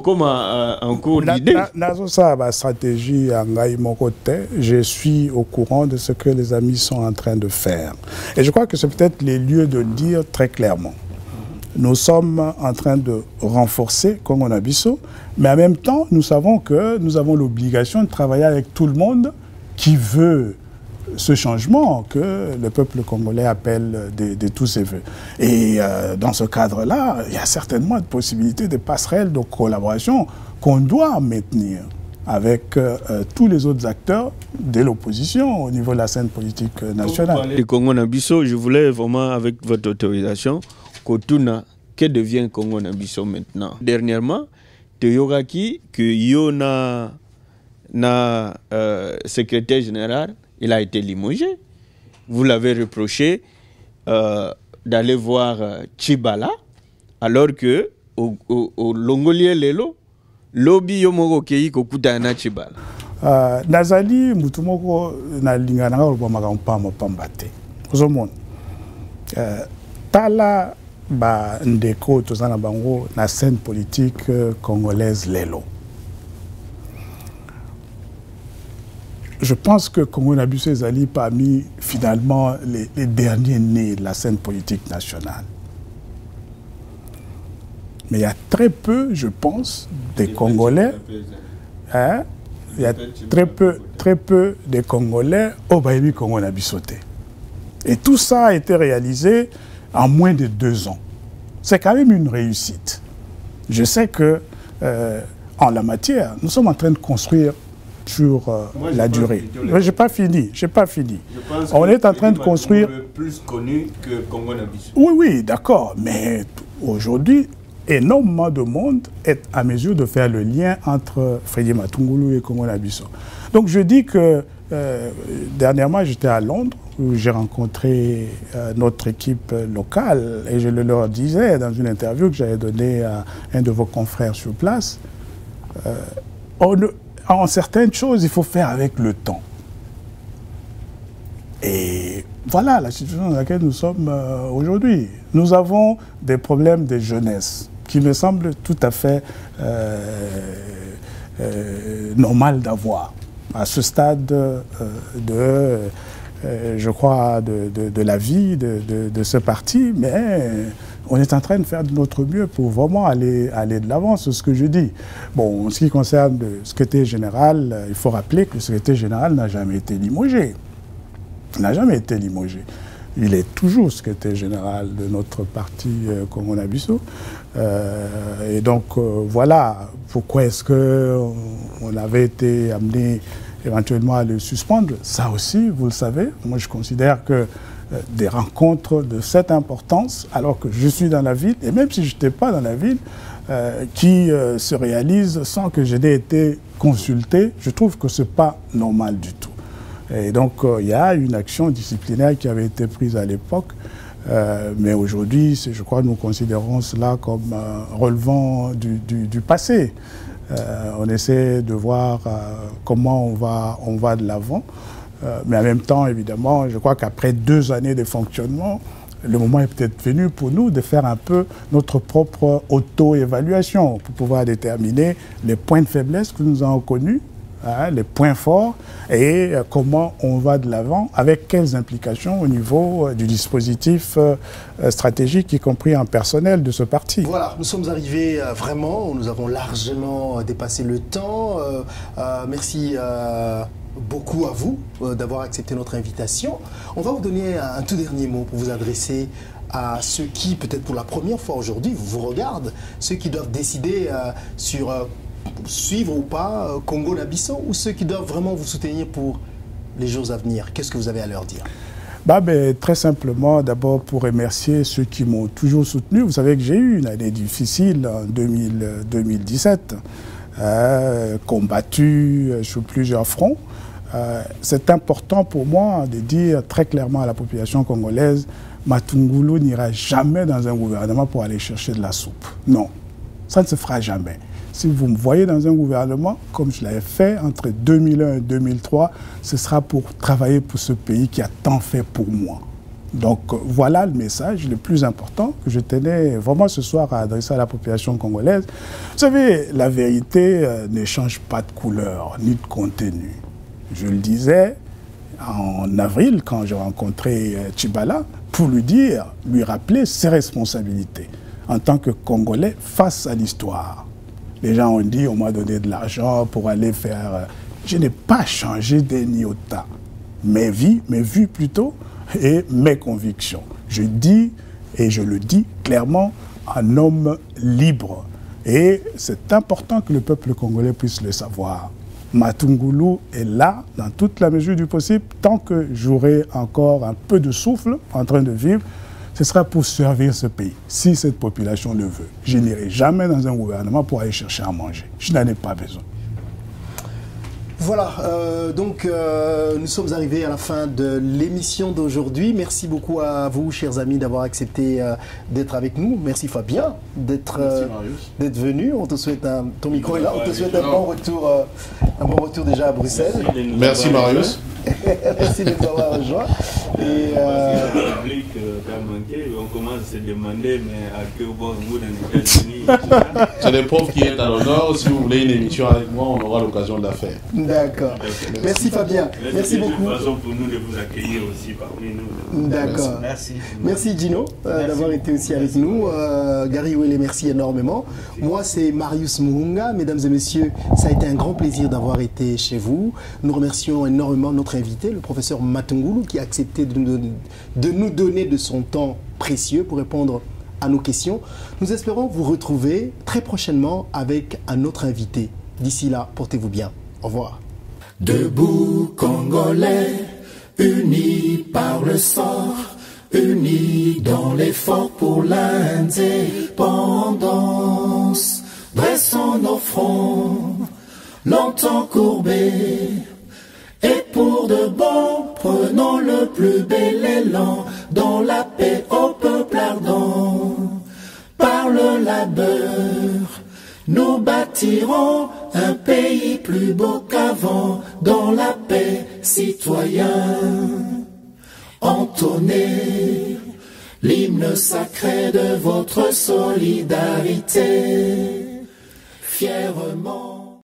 comme en cours d'idée. Nazo sa ba stratégie ngai moko te, je suis au courant de ce que les amis sont en train de faire. Et je crois que c'est peut-être les lieux de le dire très clairement. nous sommes en train de renforcer Congo-Nabiso, mais en même temps, nous savons que nous avons l'obligation de travailler avec tout le monde qui veut ce changement que le peuple congolais appelle de tous ses voeux. Et dans ce cadre-là, il y a certainement de possibilités de passerelles de collaboration qu'on doit maintenir avec tous les autres acteurs de l'opposition au niveau de la scène politique nationale. Pour parler du Congo-Nabiso, je voulais vraiment, avec votre autorisation, Kotuna, que devient Congo-Nabiso maintenant? Dernièrement, Teyoraki, que Yona, secrétaire général, il a été limogé. Vous l'avez reproché d'aller voir Tshibala, alors que au Longolier Lelo, lobby yomoko kei kokuta na Tshibala. Nazali mutumoko na lingana olobamaka mpamba pambate. Ozomona. Tala ba ndeko tozana bango na scène politique congolaise lelo. Je pense que Congo-Nabiso ezali parmi finalement les derniers nés de la scène politique nationale. Mais il y a très peu, je pense, des Congolais. Hein, il y a très peu de Congolais au Baïbi Congo-Nabiso. Et tout ça a été réalisé en moins de 2 ans. C'est quand même une réussite. Je sais que en la matière, nous sommes en train de construire sur la durée. Je n'ai pas fini. On est en train de construire... plus connu que Congo-Nabiso. Oui, d'accord. Mais aujourd'hui, énormément de monde est à mesure de faire le lien entre Freddy Matungulu et Congo-Nabiso. Donc je dis que dernièrement, j'étais à Londres où j'ai rencontré notre équipe locale et je le leur disais dans une interview que j'avais donnée à un de vos confrères sur place. En certaines choses, il faut faire avec le temps. Et voilà la situation dans laquelle nous sommes aujourd'hui. Nous avons des problèmes de jeunesse qui me semblent tout à fait normal d'avoir à ce stade je crois, de la vie de ce parti, mais on est en train de faire de notre mieux pour vraiment aller de l'avant, c'est ce que je dis. Bon, en ce qui concerne le secrétaire général, il faut rappeler que le secrétaire général n'a jamais été limogé. Il n'a jamais été limogé. Il est toujours secrétaire général de notre parti Congo-Nabiso. Et donc, voilà pourquoi est-ce qu'on avait été amené éventuellement à le suspendre. Ça aussi, vous le savez, moi je considère que des rencontres de cette importance, alors que je suis dans la ville, et même si je n'étais pas dans la ville, qui se réalisent sans que je n'ai été consulté, je trouve que ce n'est pas normal du tout. Et donc, il y a une action disciplinaire qui avait été prise à l'époque, mais aujourd'hui, je crois que nous considérons cela comme relevant du passé. On essaie de voir comment on va de l'avant. Mais en même temps, évidemment, je crois qu'après 2 années de fonctionnement, le moment est peut-être venu pour nous de faire un peu notre propre auto-évaluation pour pouvoir déterminer les points de faiblesse que nous avons connus, hein, les points forts et comment on va de l'avant, avec quelles implications au niveau du dispositif stratégique, y compris en personnel de ce parti. Voilà, nous sommes arrivés vraiment, nous avons largement dépassé le temps. Merci beaucoup à vous d'avoir accepté notre invitation. On va vous donner un tout dernier mot pour vous adresser à ceux qui, peut-être pour la première fois aujourd'hui, vous regardent, ceux qui doivent décider sur suivre ou pas Congo-Nabiso, ou ceux qui doivent vraiment vous soutenir pour les jours à venir. Qu'est-ce que vous avez à leur dire? Très simplement, d'abord pour remercier ceux qui m'ont toujours soutenu. Vous savez que j'ai eu une année difficile en 2017, combattu sur plusieurs fronts. C'est important pour moi de dire très clairement à la population congolaise, Matungulu n'ira jamais dans un gouvernement pour aller chercher de la soupe. Non, ça ne se fera jamais. Si vous me voyez dans un gouvernement, comme je l'avais fait entre 2001 et 2003, ce sera pour travailler pour ce pays qui a tant fait pour moi. Donc voilà le message le plus important que je tenais vraiment ce soir à adresser à la population congolaise. Vous savez, la vérité ne change pas de couleur ni de contenu. Je le disais en avril quand j'ai rencontré Tshibala pour lui rappeler ses responsabilités. en tant que Congolais face à l'histoire. Les gens ont dit, on m'a donné de l'argent pour aller faire... Je n'ai pas changé d'un iota. Mes vues plutôt, et mes convictions. Je dis, et je le dis clairement, un homme libre. Et c'est important que le peuple congolais puisse le savoir. Matungulu est là, dans toute la mesure du possible, tant que j'aurai encore un peu de souffle en train de vivre, ce sera pour servir ce pays, si cette population le veut. Je n'irai jamais dans un gouvernement pour aller chercher à manger. Je n'en ai pas besoin. Voilà, nous sommes arrivés à la fin de l'émission d'aujourd'hui. Merci beaucoup à vous, chers amis, d'avoir accepté d'être avec nous. Merci Fabien d'être venu. On te souhaite ton micro est là. On te souhaite un bon retour déjà à Bruxelles. Merci Marius. Merci de nous avoir rejoints. Et le public a manqué, on commence à se demander, mais à quel point vous dans les États-Unis. C'est les profs qui est à l'honneur. Si vous voulez une émission avec moi, on aura l'occasion de la faire. D'accord. Merci Fabien. Merci beaucoup. C'est une façon pour nous de vous accueillir aussi parmi nous. D'accord. Merci. Merci Gino d'avoir été aussi avec nous. Gary Wele, merci énormément. Moi, c'est Marius Muhunga. Mesdames et messieurs, ça a été un grand plaisir d'avoir été chez vous. Nous remercions énormément notre invité, le professeur Matungulu, qui a accepté de nous donner de son temps précieux pour répondre à nos questions. Nous espérons vous retrouver très prochainement avec un autre invité. D'ici là, portez-vous bien. Au revoir. Debout Congolais, unis par le sort, unis dans l'effort pour l'indépendance. Dressons nos fronts, longtemps courbés, et pour de bon, prenons le plus bel élan dans la paix au peuple ardent. Par le labeur, nous bâtirons un pays plus beau qu'avant, dans la paix, citoyens. Entonnez l'hymne sacré de votre solidarité, fièrement.